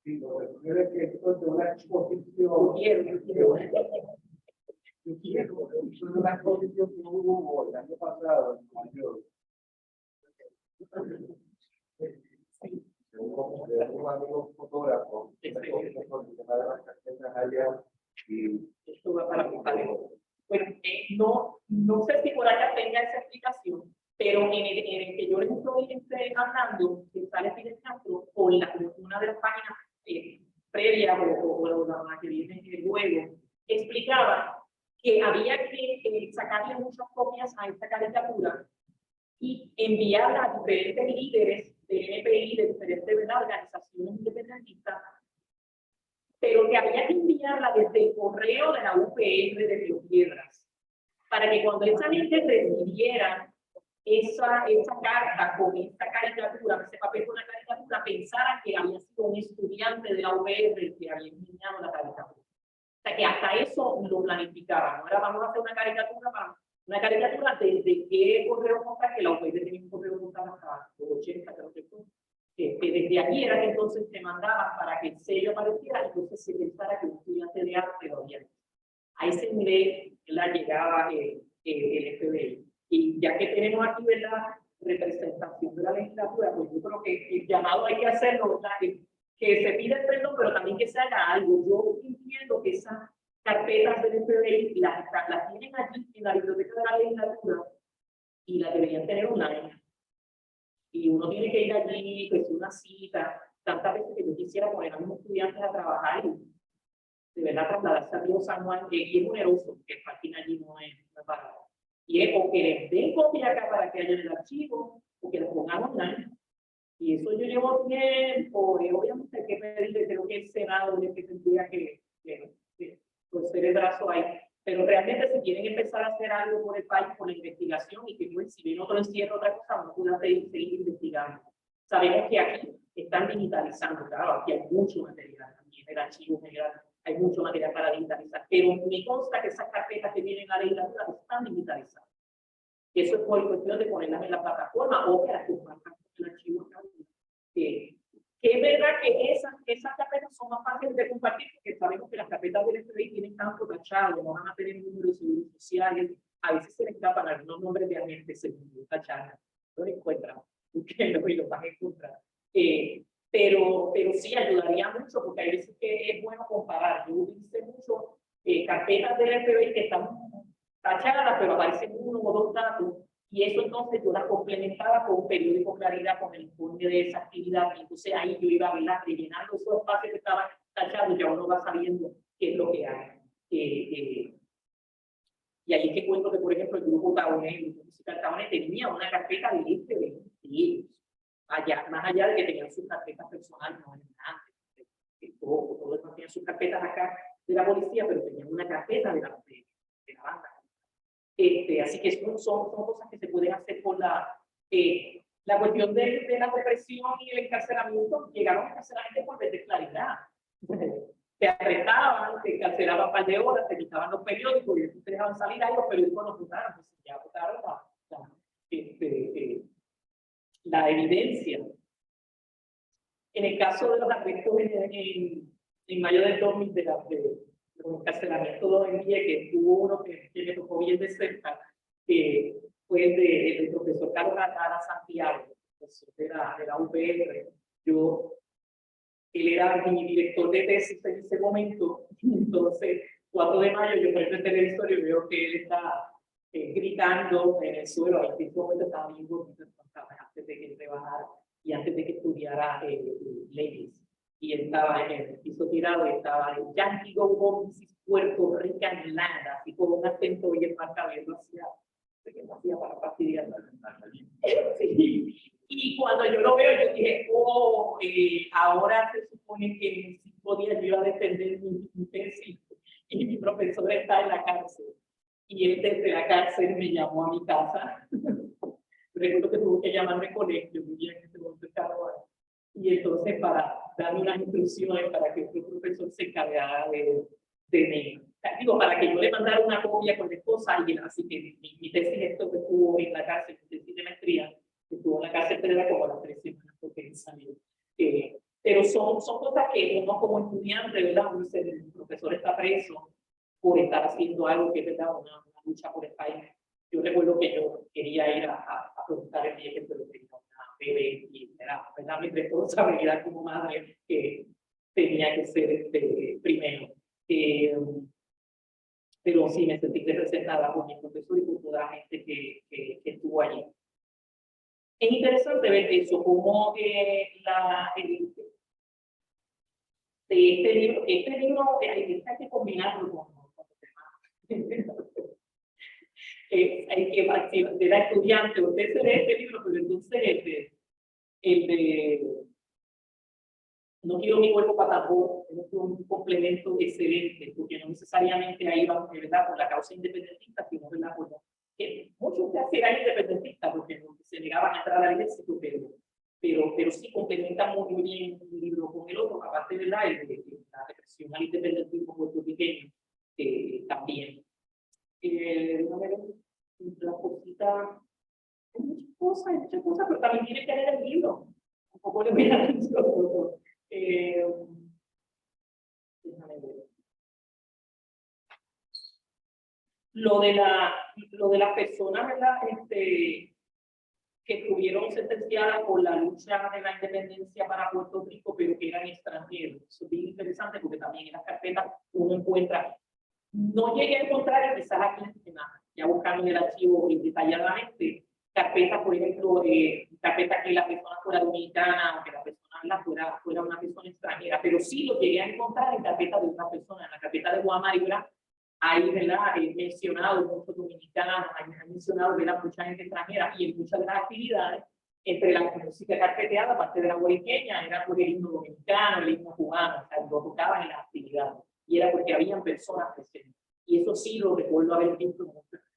Sí, lo que es que esto es de una exposición. Yo quiero. Yo quiero. Eso es una exposición que hubo el año pasado en Nueva York. Un amigo fotógrafo que me contó que de las carpetas allá y Esto va para Bueno, no sé si por allá tenga esa explicación, pero en el que yo les estoy hablando, que sale Fidel Castro, con una de las páginas previas o la que viene luego, explicaba que había que sacarle muchas copias a esta caricatura y enviarla a diferentes líderes del NPI, de diferentes organizaciones independentistas, pero que había que enviarla desde el correo de la UPR de Río Piedras, para que cuando esa gente recibiera esa carta con esta caricatura, ese papel con la caricatura, pensaran que había sido un estudiante de la UPR el que había enviado la caricatura. O sea que hasta eso lo planificaban. Ahora vamos a hacer una caricatura desde qué correo postal, que la UPR tenía un correo postal hasta los 80, creo que fue. Desde allí era que entonces se mandaba para que el sello apareciera, entonces se pensara que un estudiante de arte lo había. A ese nivel la llegaba el FBI. Y ya que tenemos aquí, ¿verdad?, representación de la legislatura, pues yo creo que el llamado hay que hacerlo, ¿verdad?, que se pida el perdón, pero también que se haga algo. Yo entiendo que esas carpetas del FBI las tienen allí en la biblioteca de la legislatura y las deberían tener online. Y uno tiene que ir allí, pues una cita, tantas veces que yo quisiera poner a mis estudiantes a trabajar y de verdad trasladarse a Río San Juan, y es oneroso, porque el parking allí no es barato. Y es o que les den copia acá para que haya el archivo, o que lo pongan online. Y eso yo llevo tiempo, y obviamente hay que pedirle, creo que el Senado es que tendría que torcer el brazo ahí. Pero realmente si quieren empezar a hacer algo por el país, por la investigación, y que pues, si ven otro encierro, otra cosa, no puedan seguir investigando. Sabemos que aquí están digitalizando, claro, aquí hay mucho material, también el archivo general, hay mucho material para digitalizar, pero me consta que esas carpetas que vienen a la legislatura están digitalizadas. Eso es por cuestión de ponerlas en la plataforma o que las compartan con el archivo. Que es verdad que esas carpetas son más fáciles de compartir porque sabemos que las carpetas del FBI tienen campo tachado, no van a tener números de seguridad social, a veces se les escapan algunos nombres de agentes seguros tachados, no lo encuentran, búsquenlo y lo van a encontrar. Pero sí ayudaría mucho porque hay veces que es bueno comparar. Yo utilicé mucho carpetas del FBI que están tachadas, pero aparecen 1 o 2 datos. Y eso entonces yo la complementaba con un periódico Claridad, con el informe de esa actividad. Y entonces ahí yo iba a velar, rellenando esos espacios que estaban tachados, ya uno va sabiendo qué es lo que hay. Y ahí es que cuento que, por ejemplo, el grupo Taoné, el grupo musical Taoné, tenía una carpeta de lista de ellos. Más allá de que tenían sus carpetas personales, no eran antes. Todos tenían sus carpetas acá de la policía, pero tenían una carpeta de la banda. Así que son cosas que se pueden hacer por la cuestión de la represión y el encarcelamiento. Llegaron a encarcelar gente por vez de Claridad. Te arrestaban, te encarcelaban un par de horas, te quitaban los periódicos y después te dejaban salir ahí, los periódicos no votaron, pues ya votaron la evidencia. En el caso de los arrestos en mayo del 2000 de los encarcelamientos en Vieques, hubo uno que me tocó bien de cerca, que fue el del profesor Carlos Atala Santiago, profesor de la UPR. Él era mi director de tesis en ese momento, entonces 4 de mayo yo prendo el televisor y veo que él está gritando en el suelo. En ese momento estaba bien bonito, antes de que él trabajara y antes de que estudiara leyes. Y él estaba en el piso tirado y estaba en Yankee Go Home, Puerto Rican Land, así con un acento bien marcado, y él lo hacía sé que no hacía para fastidiar. Sí. Y cuando yo lo veo, yo dije, oh, ahora se supone que en 5 días yo iba a defender mi tesis y mi profesor está en la cárcel. Y él desde la cárcel me llamó a mi casa. Recuerdo que tuvo que llamarme al colegio, vivía en ese momento en Carabobo. Y entonces para darme unas instrucciones para que otro profesor se encargara de mí. Digo, para que yo le mandara una copia con la esposa y así que mi tesis esto que estuvo en la cárcel, mi tesis de maestría, que estuvo en la cárcel, pero era como las 3 semanas porque él salió. Pero son cosas que uno como estudiante, ¿verdad? Dice, el profesor está preso por estar haciendo algo que es, ¿verdad? Una lucha por el país. Yo recuerdo que yo quería ir a preguntar el día que pero tenía una bebé y era, ¿verdad? Mi responsabilidad como madre que tenía que ser primero. Pero sí me sentí representada por mi profesor y por toda la gente que estuvo allí. Es interesante ver eso, cómo de este libro hay que combinarlo con los demás. Hay que, si era estudiante, usted se lee este libro, pero entonces el de No quiero mi cuerpo para tambor, es un complemento excelente, porque no necesariamente ahí vamos, ¿verdad?, por la causa independentista, sino, ¿verdad?, por que muchos de eran independentistas, porque se negaban a entrar al ejército, pero sí complementa muy bien un libro con el otro, aparte de la represión al independentismo puertorriqueño, también. La cosita, hay muchas cosas, pero también tiene que leer el libro. Un poco le voy a decir todo. Déjame ver. Lo de las personas, ¿verdad? Que estuvieron sentenciadas por la lucha de la independencia para Puerto Rico, pero que eran extranjeros. Eso es bien interesante porque también en las carpetas uno encuentra, no llegué a encontrar quizás aquí en Senado, ya buscando en el archivo detalladamente, carpetas, por ejemplo, carpetas que la persona fuera dominicana o que la persona fuera una persona extranjera, pero sí lo llegué a encontrar en carpetas de una persona, en la carpeta de Juan Maribra. Ahí, ¿verdad? He mencionado muchos dominicanos, he mencionado, ¿verdad?, mucha gente extranjera y en muchas de las actividades, entre la música carpeteada, aparte de la boriqueña, era por el himno dominicano, el himno cubano, o sea, lo tocaban en las actividades y era porque habían personas presentes. Y eso sí lo recuerdo haber visto,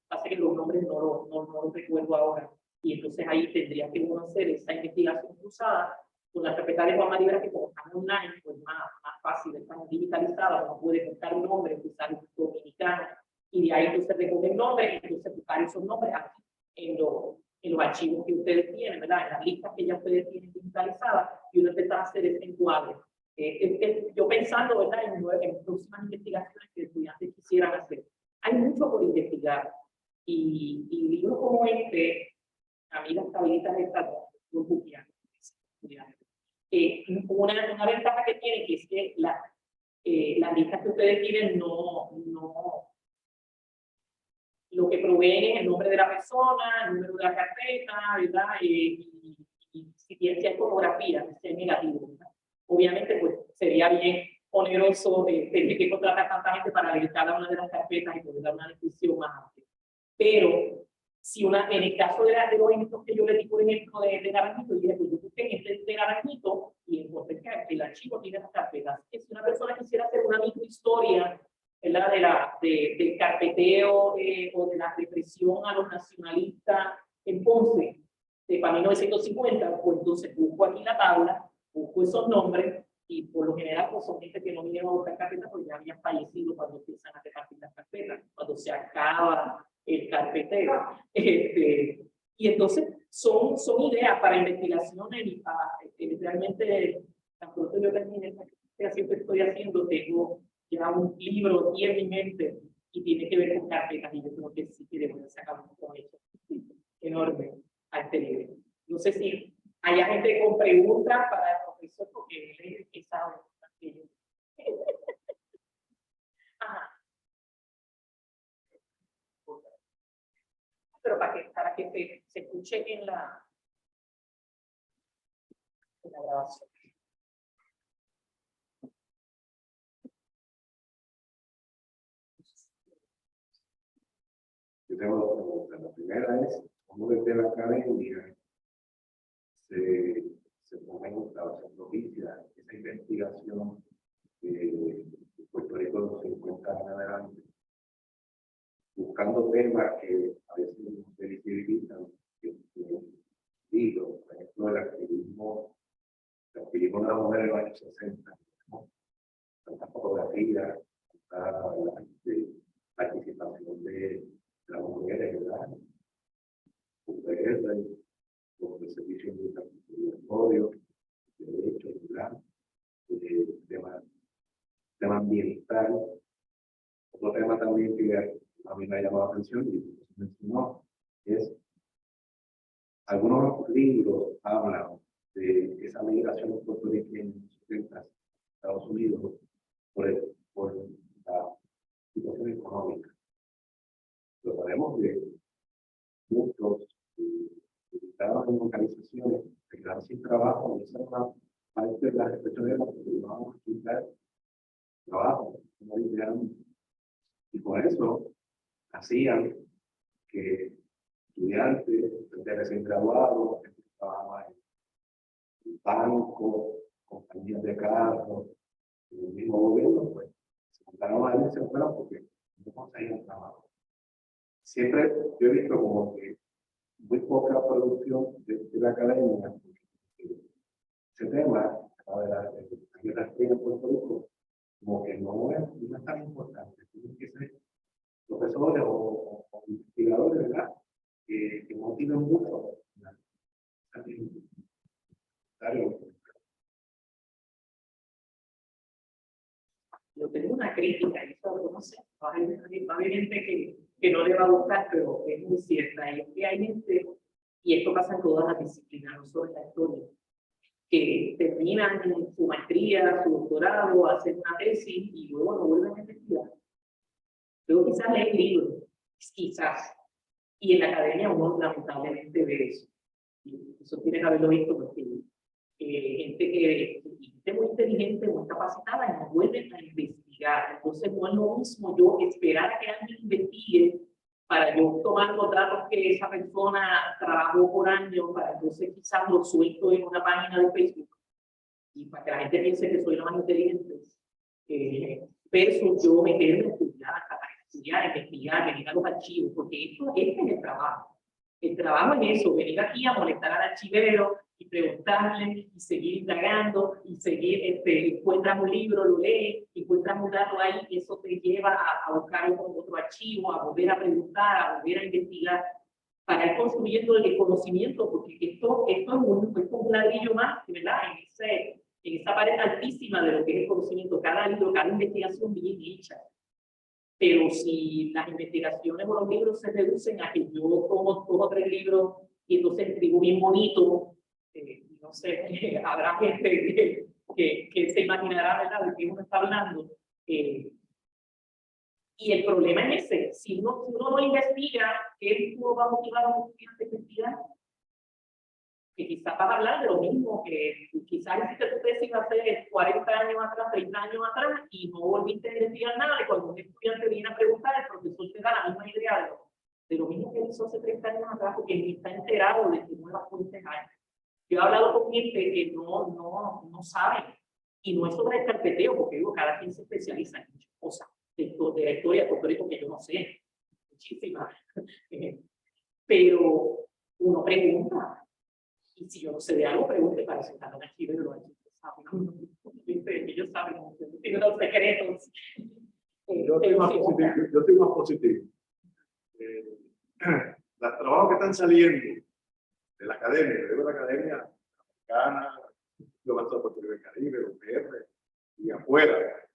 pasa que los nombres no los recuerdo ahora. Y entonces ahí tendría que uno hacer esa investigación cruzada con la carpeta de Juan Maribra, que como están online, pues más fácil, están digitalizadas, uno puede buscar un nombre, buscar un dominicano, y de ahí entonces recoge el nombre, y entonces buscar esos nombres aquí en los archivos que ustedes tienen, ¿verdad? En las listas que ya ustedes tienen digitalizadas, y uno empieza a hacer ese encuadre. Yo pensando, ¿verdad?, en próximas investigaciones que estudiantes quisieran hacer. Hay mucho por investigar, y libros como este, a mí las tablitas estas no buquean. Una ventaja que tiene que es que las listas que ustedes tienen no lo que proveen es el nombre de la persona, el número de la carpeta, ¿verdad? Y si hay fotografía, si hay negativo, ¿verdad? Obviamente, pues sería bien oneroso tener que contratar tanta gente para leer cada una de las carpetas y poder dar una descripción más amplia. Pero si en el caso de los ejemplos que yo le di, por ejemplo, de Naranjito, yo dije, pues yo busqué en este de Naranjito y encontré que el archivo tiene las carpetas. Que si una persona quisiera hacer una microhistoria, ¿verdad?, del carpeteo o de la represión a los nacionalistas en Ponce para 1950, pues entonces busco aquí la tabla, busco esos nombres y por lo general pues son gente que no vinieron a buscar carpetas porque ya habían fallecido cuando empiezan a repartir las carpetas, cuando se acaba el carpetero. Y entonces son ideas para investigaciones y para realmente, tan pronto yo termine esta investigación que estoy haciendo, tengo ya un libro aquí en mi mente y tiene que ver con carpetas y yo creo que sí queremos sacar un provecho enorme a este libro. No sé si haya gente con preguntas para el profesor porque él es el que sabe más que yo. Ajá. Pero para que se escuche en la grabación. Yo tengo dos preguntas. La primera es, ¿cómo desde la academia se fomenta o se propicia esa investigación de Puerto Rico de los 50 años adelante, buscando temas que a veces no se visibilizan, por ejemplo, el activismo de la mujer en los años 60, ¿no? Tanta fotografía, tanta participación de las mujeres, ¿verdad? Mujeres, con el servicio militar obligatorio, derechos, ¿verdad? Tema ambiental. Otro tema también que a mí me ha llamado la atención y se mencionó es algunos libros hablan de esa migración puertorriqueña en los 70 a Estados Unidos por la situación económica. Lo sabemos de muchos que estaban en organizaciones que quedaron sin trabajo, y esa es una parte de la reflexión de la que vamos a quitar trabajo, como dijeron, y por eso hacían que estudiantes de recién graduados que trabajaban en bancos, compañías de carros, en el mismo gobierno, pues se montaron a irse afuera porque no conseguían trabajo. Siempre yo he visto como que muy poca producción de la academia, porque ese tema, de la guerra en Puerto Rico, como que no es tan importante. Tienen que ser profesores o investigadores, ¿verdad? Que motiven mucho. Yo tengo una crítica, y eso no sé, va a haber gente que no le va a gustar, pero es muy cierta. Y es que hay gente, y esto pasa en todas las disciplinas, no solo en la historia, que terminan su maestría, su doctorado, hacen una tesis y luego no vuelven a investigar. Luego quizás leen libros, quizás, y en la academia uno lamentablemente ve eso. Y eso tiene que haberlo visto porque gente muy inteligente, muy capacitada, y no vuelven a investigar. Entonces no es lo mismo yo esperar a que alguien investigue para yo tomar los datos que esa persona trabajó por años, para entonces quizás lo suelto en una página de Facebook y para que la gente piense que soy la más inteligente, versus yo meterme a estudiar, investigar, venir a los archivos, porque este es el trabajo. El trabajo es eso, venir aquí a molestar al archivero y preguntarle y seguir indagando y seguir, encuentras un libro, lo lees, encuentras un dato ahí y eso te lleva a buscar otro archivo, a volver a preguntar, a volver a investigar para ir construyendo el conocimiento, porque esto es un ladrillo más, ¿verdad? En esa pared altísima de lo que es el conocimiento, cada libro, cada investigación bien hecha. Pero si las investigaciones o los libros se reducen a que yo tomo 2 o 3 libros y entonces escribo bien bonito, no sé, habrá gente que se imaginará, ¿verdad?, de qué uno está hablando. Y el problema es ese, si uno no investiga, ¿qué uno va a motivar a un estudiante a investigar? Que quizás vas a hablar de lo mismo, que quizás hiciste tu tesis hace 40 años atrás, 30 años atrás, y no volviste a investigar nada, y cuando un estudiante viene a preguntar, el profesor te da la misma idea de lo mismo que hizo hace 30 años atrás, porque ni está enterado de qué nuevas fuentes hay. Yo he hablado con gente que no sabe, y no es sobre el carpeteo, porque digo, cada quien se especializa en muchas cosas, de la historia de Puerto Rico que yo no sé, muchísimas. Pero uno pregunta. Y si yo no sé de algo, pregunte para sentar un archivero, lo ellos saben, tienen los secretos. Yo estoy más positivo. Los trabajos que están saliendo de la academia americana, yo más de Puerto Rico del Caribe, UPR, y afuera,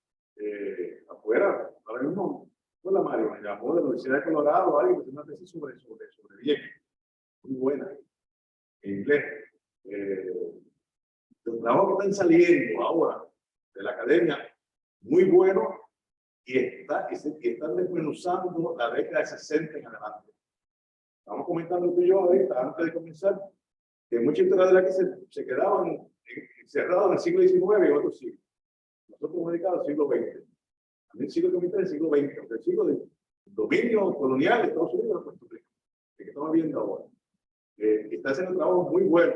ahora mismo, con la Mario me llamó de la Universidad de Colorado, alguien que tiene una tesis sobre Vieques, muy buena, en inglés. Los trabajos que están saliendo ahora de la academia, muy buenos, y están desmenuzando la década de 60 en adelante. Estamos comentando tú y yo ahorita, antes de comenzar, que muchas historias de la que se quedaban encerrados en el siglo XIX y otros siglos. Nosotros hemos dedicado al siglo XX. También el siglo XIX y el siglo XX, el siglo de dominio colonial de Estados Unidos en Puerto Rico, el que estamos viendo ahora. Está haciendo un trabajo muy bueno.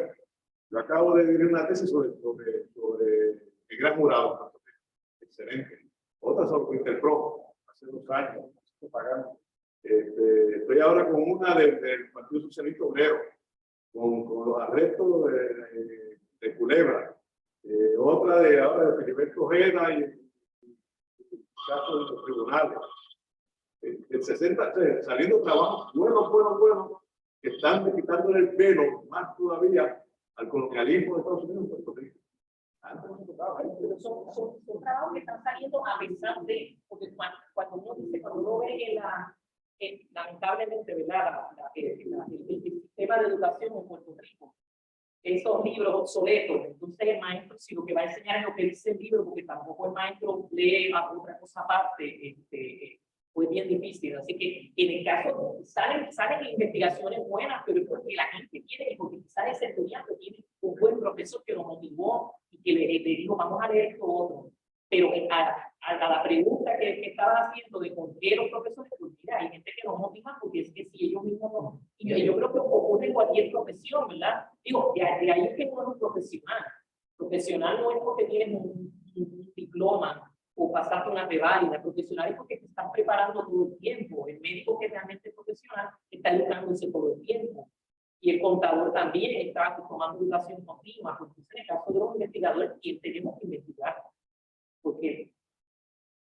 Yo acabo de escribir una tesis sobre el Gran Jurado en Puerto Rico. Excelente. Otra sobre Interpro, hace 2 años, pagando. Estoy ahora con una del Partido Socialista Obrero, con los arrestos de Culebra. Otra ahora de Filiberto Ojeda y el caso de los tribunales. El 60, saliendo trabajos buenos, que están quitándole el pelo más todavía al colonialismo de Estados Unidos en Puerto Rico. Antes no se tocaba, Pero son trabajos que están saliendo a pesar de, porque cuando uno ve lamentablemente, ¿verdad? El sistema de educación en Puerto Rico, esos libros obsoletos, entonces el maestro, si lo que va a enseñar es lo que dice el libro, porque tampoco el maestro lee otra cosa aparte, pues bien difícil. Así que en el caso salen investigaciones buenas, pero es porque la gente quiere, porque quizás ese estudiante tiene un buen profesor que lo motivó y que le dijo, vamos a leer esto otro. Pero a la pregunta que estaba haciendo de con qué los profesores, pues mira, hay gente que no motiva porque es que si ellos mismos no. Y yo creo que ocurre en cualquier profesión, ¿verdad? Digo, de ahí es que no es un profesional. Profesional no es porque tienes un diploma o pasaste una reválida. Profesional es porque te estás preparando todo el tiempo. El médico que realmente es profesional está educándose todo el tiempo. Y el contador también está tomando educación continua. Porque en el caso de los investigadores, tenemos que investigar. Porque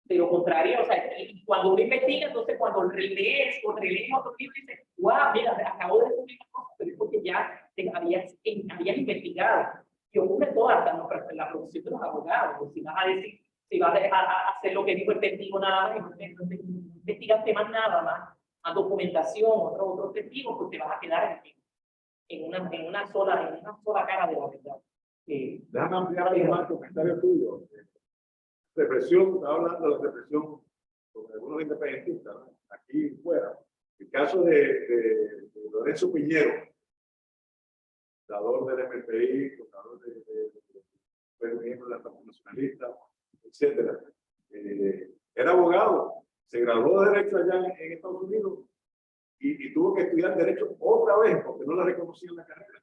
de lo contrario, o sea, y cuando uno investiga, entonces cuando relees otro libro, dices, wow, mira, acabo de descubrir una cosa, pero es porque ya habías investigado. Y ocurre toda la profesión de los abogados. Si vas a decir, si vas a hacer lo que dijo el testigo nada más, no investigaste más nada más documentación, otros testigos, pues te vas a quedar en una sola cara de la verdad. Déjame ampliar algo más el comentario tuyo. Represión, estaba hablando de la represión sobre algunos independentistas, ¿no? Aquí fuera. El caso de Lorenzo Piñero, fundador del MPI, fundador fue miembro de la Partido Nacionalista, etcétera. Era abogado, se graduó de Derecho allá en Estados Unidos y tuvo que estudiar Derecho otra vez porque no le reconocían la carrera.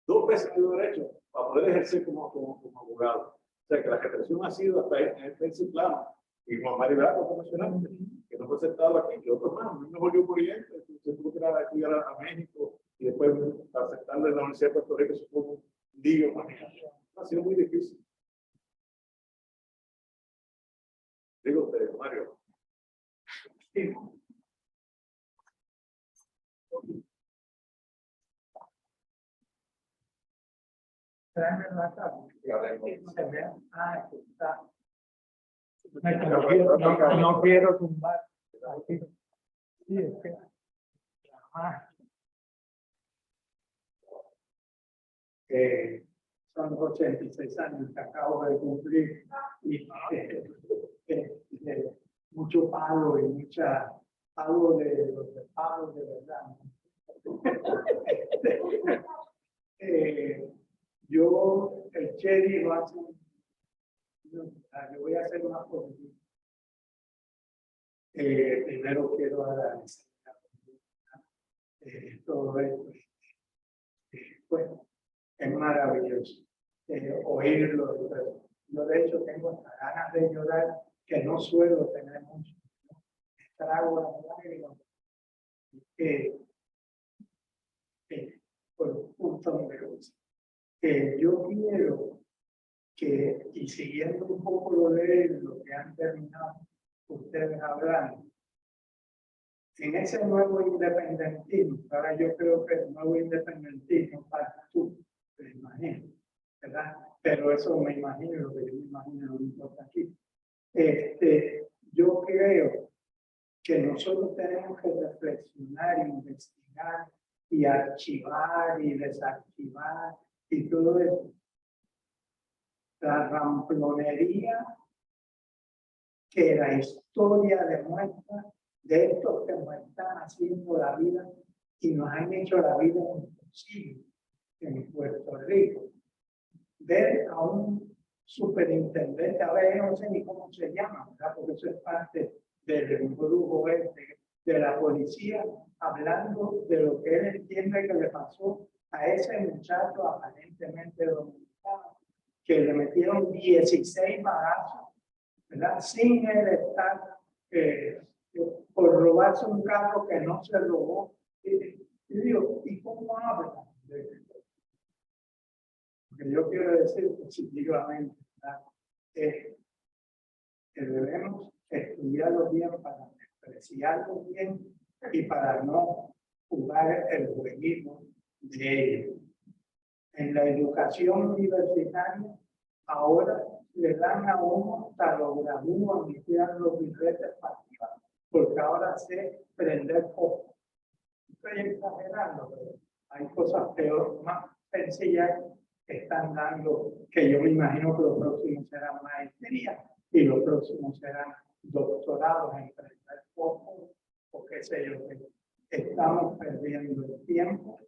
2 veces estudió Derecho para poder ejercer como abogado. O sea, que la represión ha sido hasta en ese plano. Y Juan Mario Braco, como mencionaste, que no fue aceptado aquí, y otros más. No volvió por oriente, se tuvo que ir a estudiar a México y después para aceptarlo en la Universidad de Puerto Rico, se fue un lío. Ha sido muy difícil. Digo usted, Mario. Sí. No quiero tumbar. Sí, es que. Son 86 años que acabo de cumplir y mucho palo y mucha palo de los de palo de verdad. Yo, el Chedi lo hace. Le voy a hacer una cosa. Primero quiero agradecer todo esto. Bueno, es maravilloso oírlo. Yo de hecho tengo hasta ganas de llorar, que no suelo tener mucho. Trago las lágrimas. Por punto número 1. Yo quiero que, y siguiendo un poco lo que han terminado ustedes hablando, en ese nuevo independentismo, ahora yo creo que el nuevo independentismo para tú, me imagino, ¿verdad? Pero eso me imagino, lo que yo me imagino no importa aquí. Yo creo que nosotros tenemos que reflexionar, investigar y archivar y desarchivar y todo eso. La ramplonería que la historia demuestra de estos que nos están haciendo la vida y nos han hecho la vida imposible en Puerto Rico. Ver a un superintendente, a ver, no sé ni cómo se llama, ¿verdad? Porque eso es parte del brujo este, de la policía hablando de lo que él entiende que le pasó a ese muchacho aparentemente dominicano, que le metieron 16 balazos, ¿verdad? Sin él estar por robarse un carro que no se robó. Y digo, ¿y cómo habla de esto? Porque yo quiero decir positivamente, ¿verdad? Que debemos estudiarlo bien para apreciarlo bien y para no jugar el jueguito de ellos. En la educación universitaria, ahora le dan a uno hasta lo gradúan y quedan los billetes para arriba, porque ahora sé prender fuego. Estoy exagerando, pero hay cosas peor, más sencillas que están dando, que yo me imagino que los próximos serán maestrías y los próximos serán doctorados en prender fuego, o qué sé yo, que estamos perdiendo el tiempo.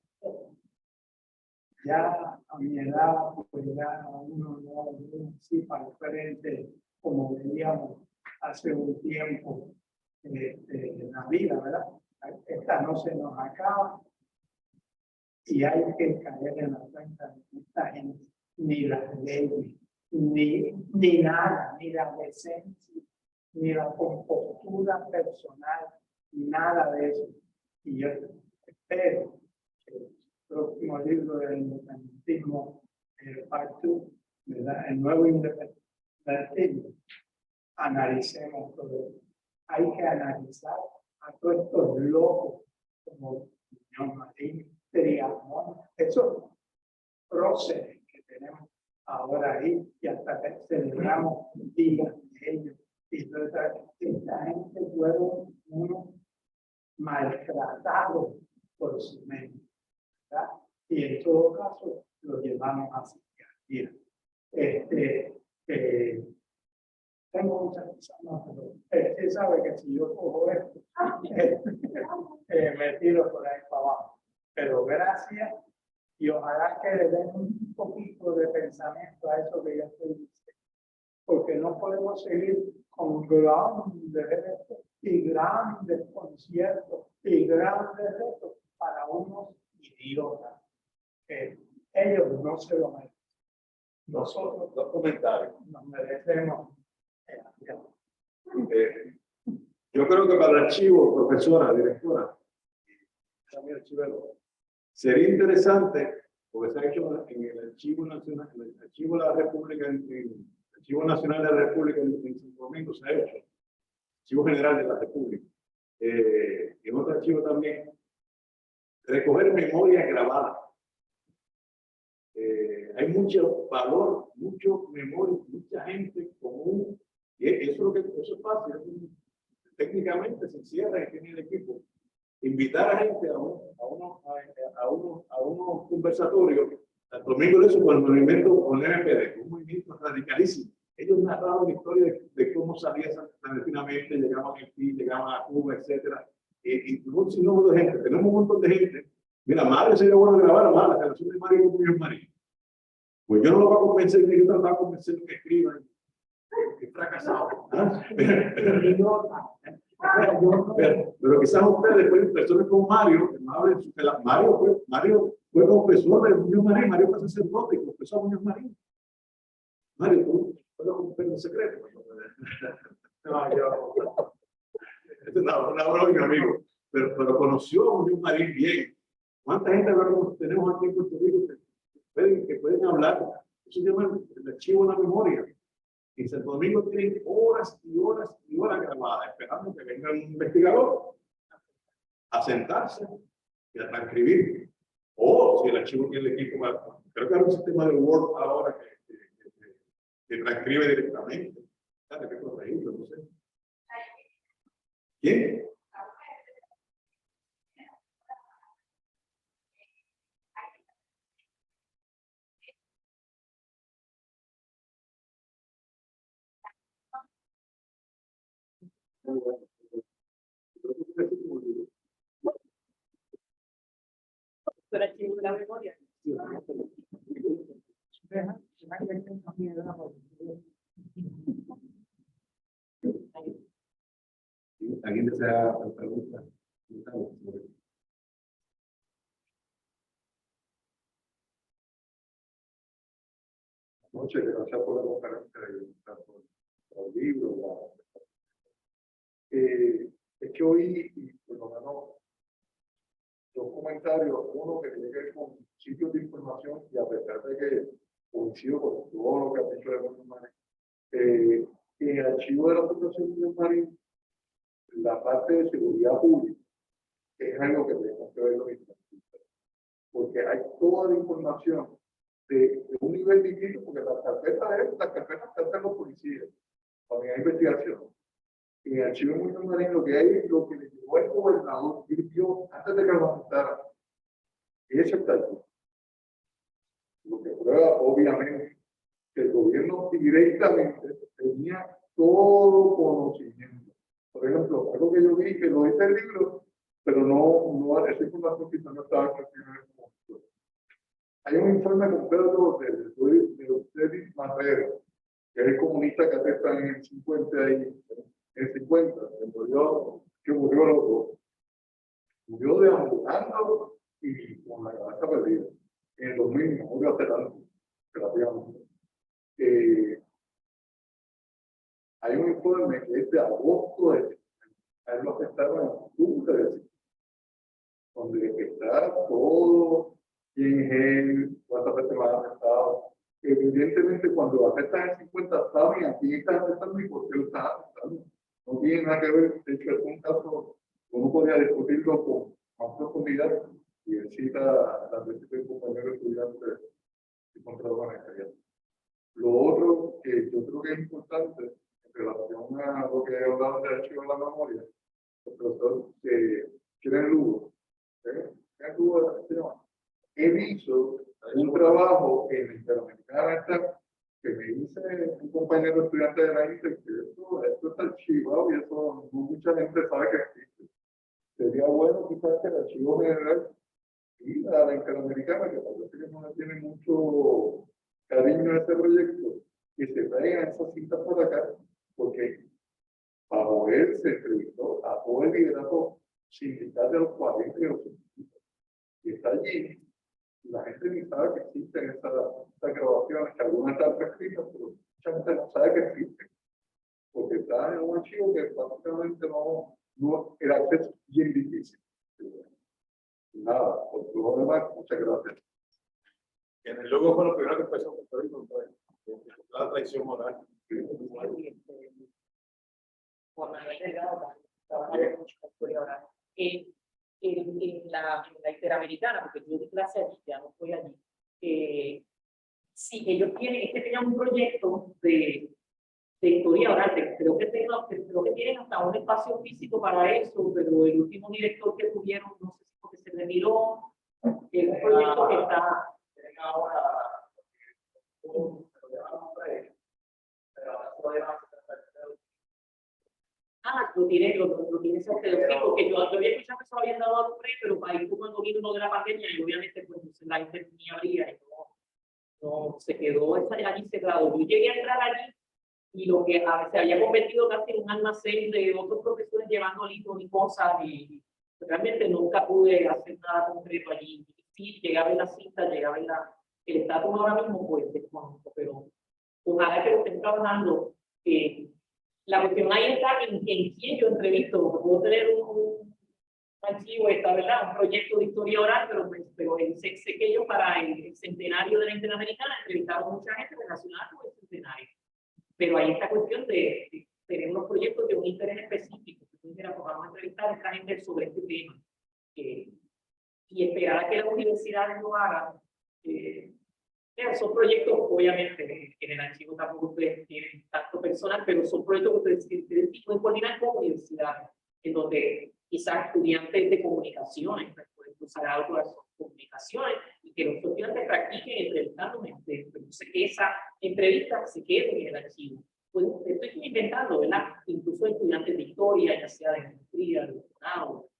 Ya a mi edad, pues ya uno no así para el frente, como veíamos hace un tiempo en la vida, ¿verdad? Esta no se nos acaba y hay que caer en la cuenta de que esta gente, ni las leyes, ni nada, ni la decencia, ni la compostura personal, nada de eso. Y yo espero que el próximo libro del independentismo, Part 2, ¿verdad? El nuevo independentismo, analicemos todo. Hay que analizar a todos estos locos como Muñoz Marín, Triamón, esos próceres que tenemos ahora ahí y hasta que celebramos días de ellos. Y esta gente fueron unos maltratados por su mente, ¿verdad? Y en todo caso lo llevamos a psiquiatría. Tengo muchas cosas más, pero usted sabe que si yo cojo esto, me tiro por ahí para abajo. Pero gracias y ojalá que le den un poquito de pensamiento a eso que yo estoy diciendo. Porque no podemos seguir con grandes retos y grandes conciertos y grandes retos para unos idiotas. Ellos no se lo merecen. Nosotros, Dos comentarios. nos merecemos. Yo creo que para el archivo, profesora, directora, también archivero, sería interesante, porque se ha hecho en el Archivo Nacional, en el Archivo de la República, en el Archivo Nacional de la República en Santo Domingo se ha hecho, Archivo General de la República, en otro archivo también, recoger memoria grabada. Hay mucho valor, mucho memoria, mucha gente común, y eso es fácil, técnicamente se encierra y tiene el equipo. Invitar a gente a unos conversatorios, al domingo de eso con el movimiento, con el MPD, un movimiento radicalísimo. Ellos narraron la historia de cómo salía clandestinamente, llegaban a Haití, llegaban a Cuba, etcétera. Y un sinnúmero de gente, tenemos un montón de gente. Mira, Mario sería bueno grabar más la canción de Mario con Muñoz Marín. Pues yo no lo voy a convencer, ni yo tratar de convencer que escriban, que fracasado. ¿Ah? Pero quizás ustedes pueden, personas como Mario, que no hablen su Mario fue confesor de Muñoz Marín, Mario fue sacerdote y confesó a Muñoz Marín. Mario, tú puedes romper un secreto. No, yo. Es una broma, mi amigo. Pero conoció a Muñoz Marín bien. ¿Cuánta gente tenemos aquí en Puerto Rico que pueden hablar? Eso se llama el archivo de la memoria. En Santo Domingo tienen horas y horas y horas grabadas, esperando que venga un investigador a sentarse y a transcribir. O si el archivo tiene el equipo, creo que hay un sistema de Word ahora que transcribe directamente. Hay que corregirlo, no sé. ¿Quién? El archivo de la memoria. ¿Alguien desea preguntas? Muchas gracias por la conferencia y por el libro. Es que hoy, por lo menos, dos comentarios, uno que tiene que ver con sitios de información, y a pesar de que coincido con todo lo que ha dicho de Mundo Marín, en el archivo de la Fundación Mundo Marín, la parte de seguridad pública es algo que tenemos que ver los instrumentistas, porque hay toda la información de un nivel distinto, porque las carpetas que hacen los policías para la investigación. En el archivo de Mundo Marín lo que hay es lo que le llegó el gobernador vio antes de que lo ajustaran. Y eso está aquí. Lo que prueba, obviamente, que el gobierno directamente tenía todo conocimiento. Por ejemplo, algo que yo vi, que lo dice el libro, pero no esa información quizás no estaba en el momento. Hay un informe completo de David Marrero, que es el comunista que atesta en el 50 y en el 50, que murió deambulando y con la cabeza perdida. En el 2000 murió hace tanto, relativamente. Hay un informe que es de agosto a él lo afectaron en octubre, donde está todo quién es él, cuántas veces lo han afectado. Evidentemente, cuando afectan el 50, saben a quién están afectando y por qué lo están afectando. No tiene nada que ver, de hecho, es un caso, uno podría discutirlo con más profundidad y él cita las veces que el compañero estudiante y contrató en el. Lo otro que yo creo que es importante en relación a lo que he hablado del archivo de la memoria, el profesor Keren Lugo, él hizo un trabajo en la Interamericana que me dice un compañero estudiante de la INTE que esto está archivado y eso no mucha gente sabe que existe. Sería bueno quizás que el archivo general y la Interamericana, que parece que no le tiene mucho cariño a este proyecto, que se traigan esas cintas por acá, porque bajo él se entrevistó a todo el liderato sindical de los 40 y los 50. Y está allí. La gente ni sabe que existen estas grabaciones, que algunas están prescritas, pero mucha gente no sabe que existen. Porque está en un archivo que prácticamente el acceso es bien difícil. Nada, por lo demás, muchas gracias. En el logo fue lo primero que empezó con la traición moral. Juan Manuel Delgado trabaja mucho en historia oral. En la Interamericana, porque yo di clase allí, ya no fui allí. Sí, ellos tenían un proyecto de historia oral, creo que tienen hasta un espacio físico para eso, pero el último director que tuvieron, no sé si porque se retiró, es un proyecto que está ahora. Lo tiene ese porque yo había escuchado que se lo habían dado a Duprey, pero ahí fue cuando vino uno de la pandemia y obviamente pues la gente ni abría y no se quedó allí cerrado. Yo llegué a entrar allí y lo que se había convertido casi en un almacén de otros profesores llevando libros y cosas y realmente nunca pude hacer nada concreto allí. Sí, llegaba en la cita, llegaba en el estatus ahora mismo, pues desconozco, pero ojalá que lo estén trabajando. La cuestión ahí está en quién yo entrevisto. Puedo tener un archivo, ¿verdad? Un proyecto de historia oral, pero sé que ellos para el centenario de la Interamericana entrevistaron mucha gente relacionada con el centenario. Pero hay esta cuestión de tener unos proyectos de un interés específico. Entonces, vamos a entrevistar a esta gente sobre este tema. Y esperar a que las universidades lo hagan. Son proyectos, obviamente, en el archivo tampoco ustedes tienen tanto personal, pero son proyectos que ustedes pueden coordinar con universidades, en donde quizás estudiantes de comunicaciones, por ejemplo, Sagrado Corazón, comunicaciones, y que los estudiantes practiquen entrevistándome. Entonces, que esa entrevista se quede en el archivo. Pues estoy inventando, ¿verdad? Incluso estudiantes de historia, ya sea de maestría, de doctorado,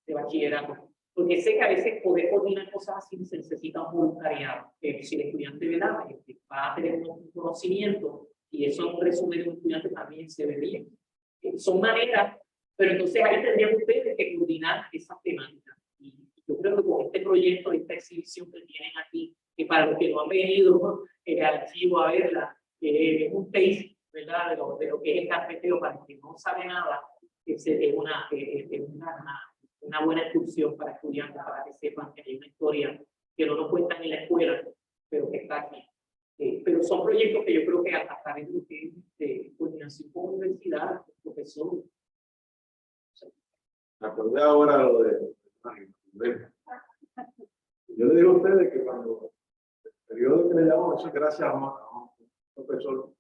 de bachillerato. Porque sé que a veces poder coordinar cosas así se necesita un voluntariado. Pero si el estudiante va a tener un conocimiento y eso en resumen de un estudiante también se ve bien. Son maneras Pero entonces ahí tendrían ustedes que coordinar esas temáticas. Y yo creo que con este proyecto, esta exhibición que tienen aquí, que para los que no han venido al archivo a verla, es un taste, ¿verdad? De lo que es el carpeteo, para el que no sabe nada, es una buena excursión para estudiantes, para que sepan que hay una historia que no nos cuentan en la escuela, pero que está aquí. Pero son proyectos que yo creo que a través de lo que es de coordinación con universidades, profesores. Me acordé ahora lo de. Yo le digo a ustedes que cuando el periodo que le llamamos, eso es gracias a un profesor,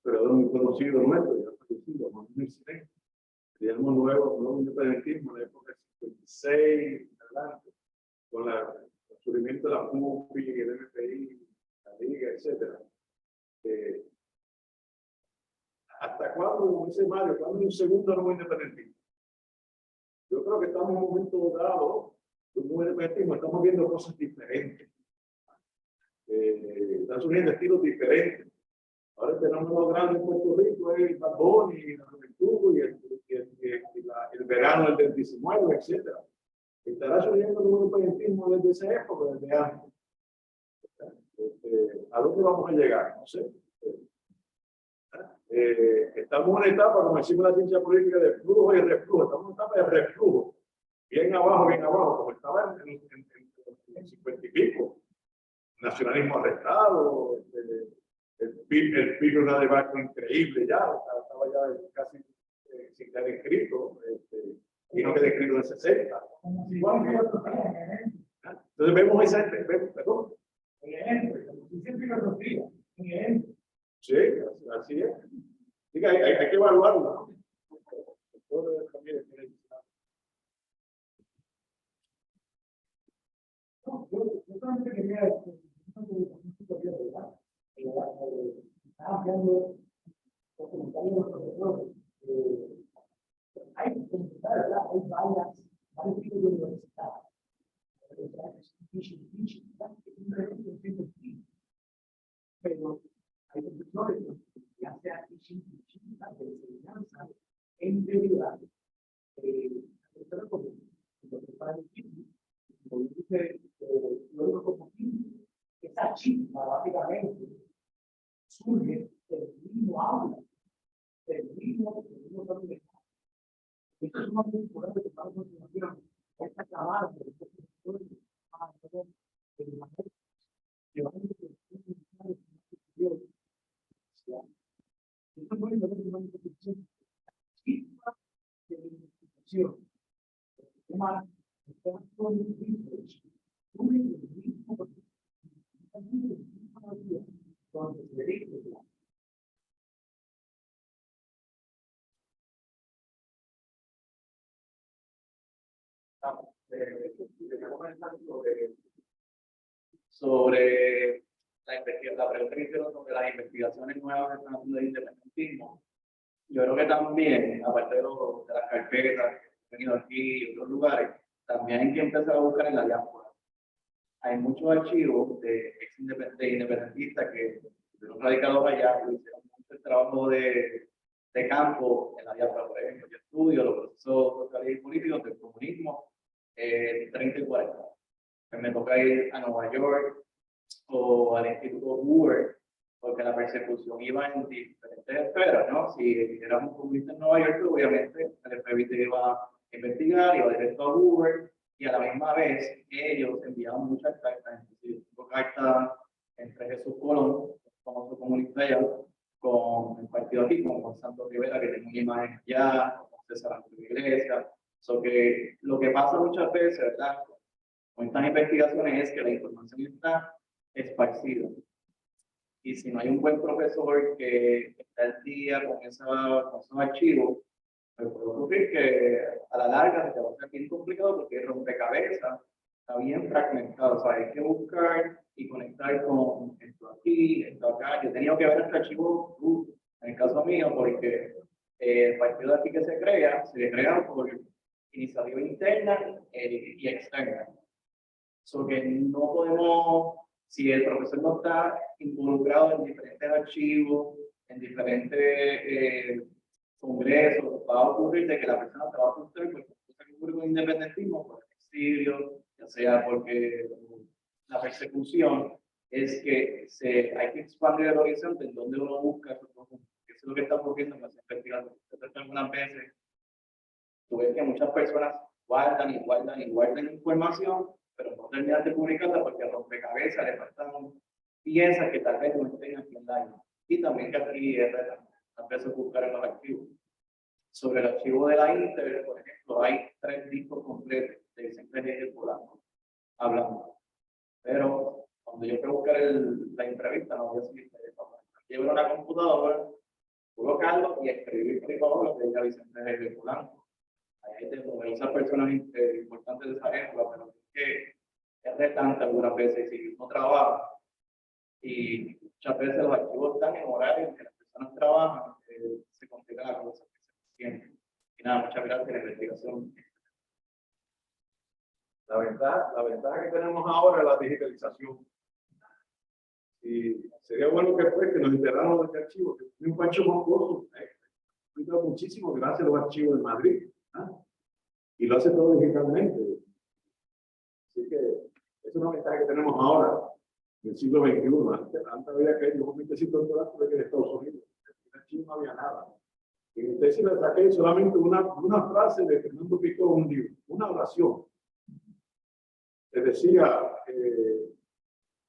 pero muy conocido nuestro, ya fallecido, Juan Luis Cine, teníamos nuevo independentismo en la época del 56, adelante, con el surgimiento de la PUPI, el MPI, la Liga, etc. ¿Hasta cuándo, dice Mario, cuándo es un segundo nuevo independentismo? Yo creo que estamos en un momento dado de un nuevo independentismo, estamos viendo cosas diferentes. Están surgiendo estilos diferentes. Ahora tenemos lo grande en Puerto Rico, el Bad Bunny, la juventud y el verano del 19, etc. Estará surgiendo un nuevo independentismo desde esa época, desde antes. ¿A dónde vamos a llegar? No sé. Estamos en una etapa, como decimos la ciencia política, de flujo y reflujo. Estamos en una etapa de reflujo. Bien abajo, como estaba en 50 y pico. Nacionalismo arrestado, el PIB es una debacle increíble ya, estaba ya casi sin quedar escrito, y no queda escrito en 60. Entonces vemos esa, perdón. Sí, así es. Así que hay que evaluarlo, ¿no? Yo solamente quería estaba haciendo los comentarios de los profesores. Hay que comentar, ¿verdad? Hay varios tipos de universidades. Pero hay profesores que hacen de enseñanza en integridad. Como dice, luego como esa chispa básicamente surge del mismo aula, del mismo familiar. Esto es una muy importante que para continuación esta acabada de estos profesores esto es muy importante una institución chispa de investigación. Además, está todo el research, surge del mismo donde se dedica sobre la pregunta que hicieron sobre las investigaciones nuevas que están haciendo de independentismo. Yo creo que también, aparte de las carpetas que han venido aquí y otros lugares, también hay que empezar a buscar en la diáspora. Hay muchos archivos de independentistas que fueron radicados allá y hicieron mucho trabajo de campo en la diáspora. Por ejemplo, yo estudio los procesos sociales y políticos del comunismo 30 y 40. Me toca ir a Nueva York o al Instituto Hoover, porque la persecución iba en diferentes esferas, ¿no? Si éramos comunistas en Nueva York, obviamente el FBI te iba a investigar, iba directo a Hoover, y a la misma vez ellos enviaban muchas cartas, inclusive cartas entre Jesús Colón, famoso comunista allá, con el partido aquí, con Santos Rivera, que tiene una imagen allá, con César Antonio Iglesias. Que lo que pasa muchas veces, ¿verdad? Con estas investigaciones es que la información está esparcida. Y si no hay un buen profesor que está al día con esos archivos, pues puede ocurrir que a la larga se va a hacer bien complicado porque el rompecabezas está bien fragmentado. O sea, hay que buscar y conectar con esto aquí, esto acá. Yo he tenido que ver este archivo, en el caso mío, porque el partido de aquí que se le crea por iniciativa interna y externa. So que no podemos, si el profesor no está involucrado en diferentes archivos, en diferentes congresos, va a ocurrir de que la persona se va a frustrar porque cosa que ocurre con el independentismo, por el exilio, ya sea porque la persecución, es que hay que expandir el horizonte en donde uno busca esos conjuntos. Eso es lo que está ocurriendo en las investigaciones. Algunas veces tú ves que muchas personas guardan y guardan y guardan información, pero no terminan de publicarla porque a rompecabezas le faltan piezas que tal vez no estén aquí en la. Y también que aquí es a veces buscar en los archivos. Sobre el archivo de la Inter, por ejemplo, hay 3 discos completos de Vicente Reyes Polanco hablando. Pero cuando yo fui a buscar la entrevista, no voy a decir llevo una computadora, colocarlo y escribir por favor lo que diga Vicente Reyes Polanco. Hay de numerosas personas importantes de esa época, pero es que es retante algunas veces si no trabaja. Y muchas veces los archivos están en horarios que las personas trabajan, se complica la cosa que se siente. Y nada, muchas gracias por la investigación. La ventaja que tenemos ahora es la digitalización. Y sería bueno que nos enteraran de este archivo, que es un Pancho Moncoso, muchísimo gracias a los archivos de Madrid. Y lo hace todo digitalmente. Así que es una ventaja que tenemos ahora, en el siglo XXI. Antes había que ir, yo mi tesis doctoral tuve que ir a Estados Unidos. En el archivo no había nada. Y en mi tesis le saqué solamente una frase de Fernando Pico, un libro, una oración. Les decía,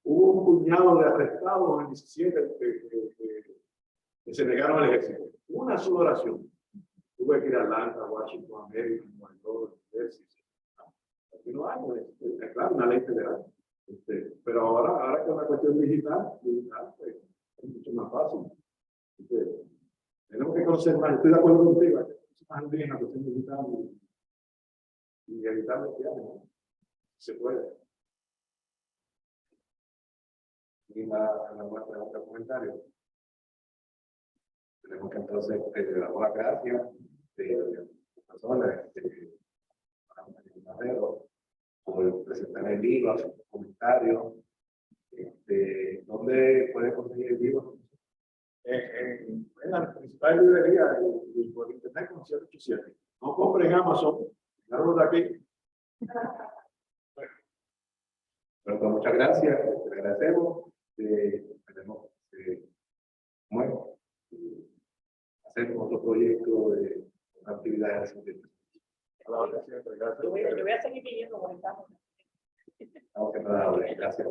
hubo un puñado de arrestados en el 17 que se negaron al ejército. Una sola oración. Tuve que ir a Atlanta, Washington, América, Nueva York, aquí no hay, es claro, una ley federal. Pero ahora con la cuestión digital pues, es mucho más fácil. Tenemos que conocer más, estoy de acuerdo contigo, hay que conocer más en la cuestión digital y evitar los viajes, ¿no? Se puede. Y la muestra de otro comentario. Tenemos que entonces le damos las gracias de las personas por presentar el libro, hacer comentarios. ¿Dónde puede conseguir el libro? En la principal librería y por internet con 787. No compren en Amazon, claro de aquí. Bueno, pues muchas gracias, le agradecemos. Esperemos hacer otro proyecto de actividades científicas. Yo voy a seguir pidiendo comentarios. Estamos en la gracias.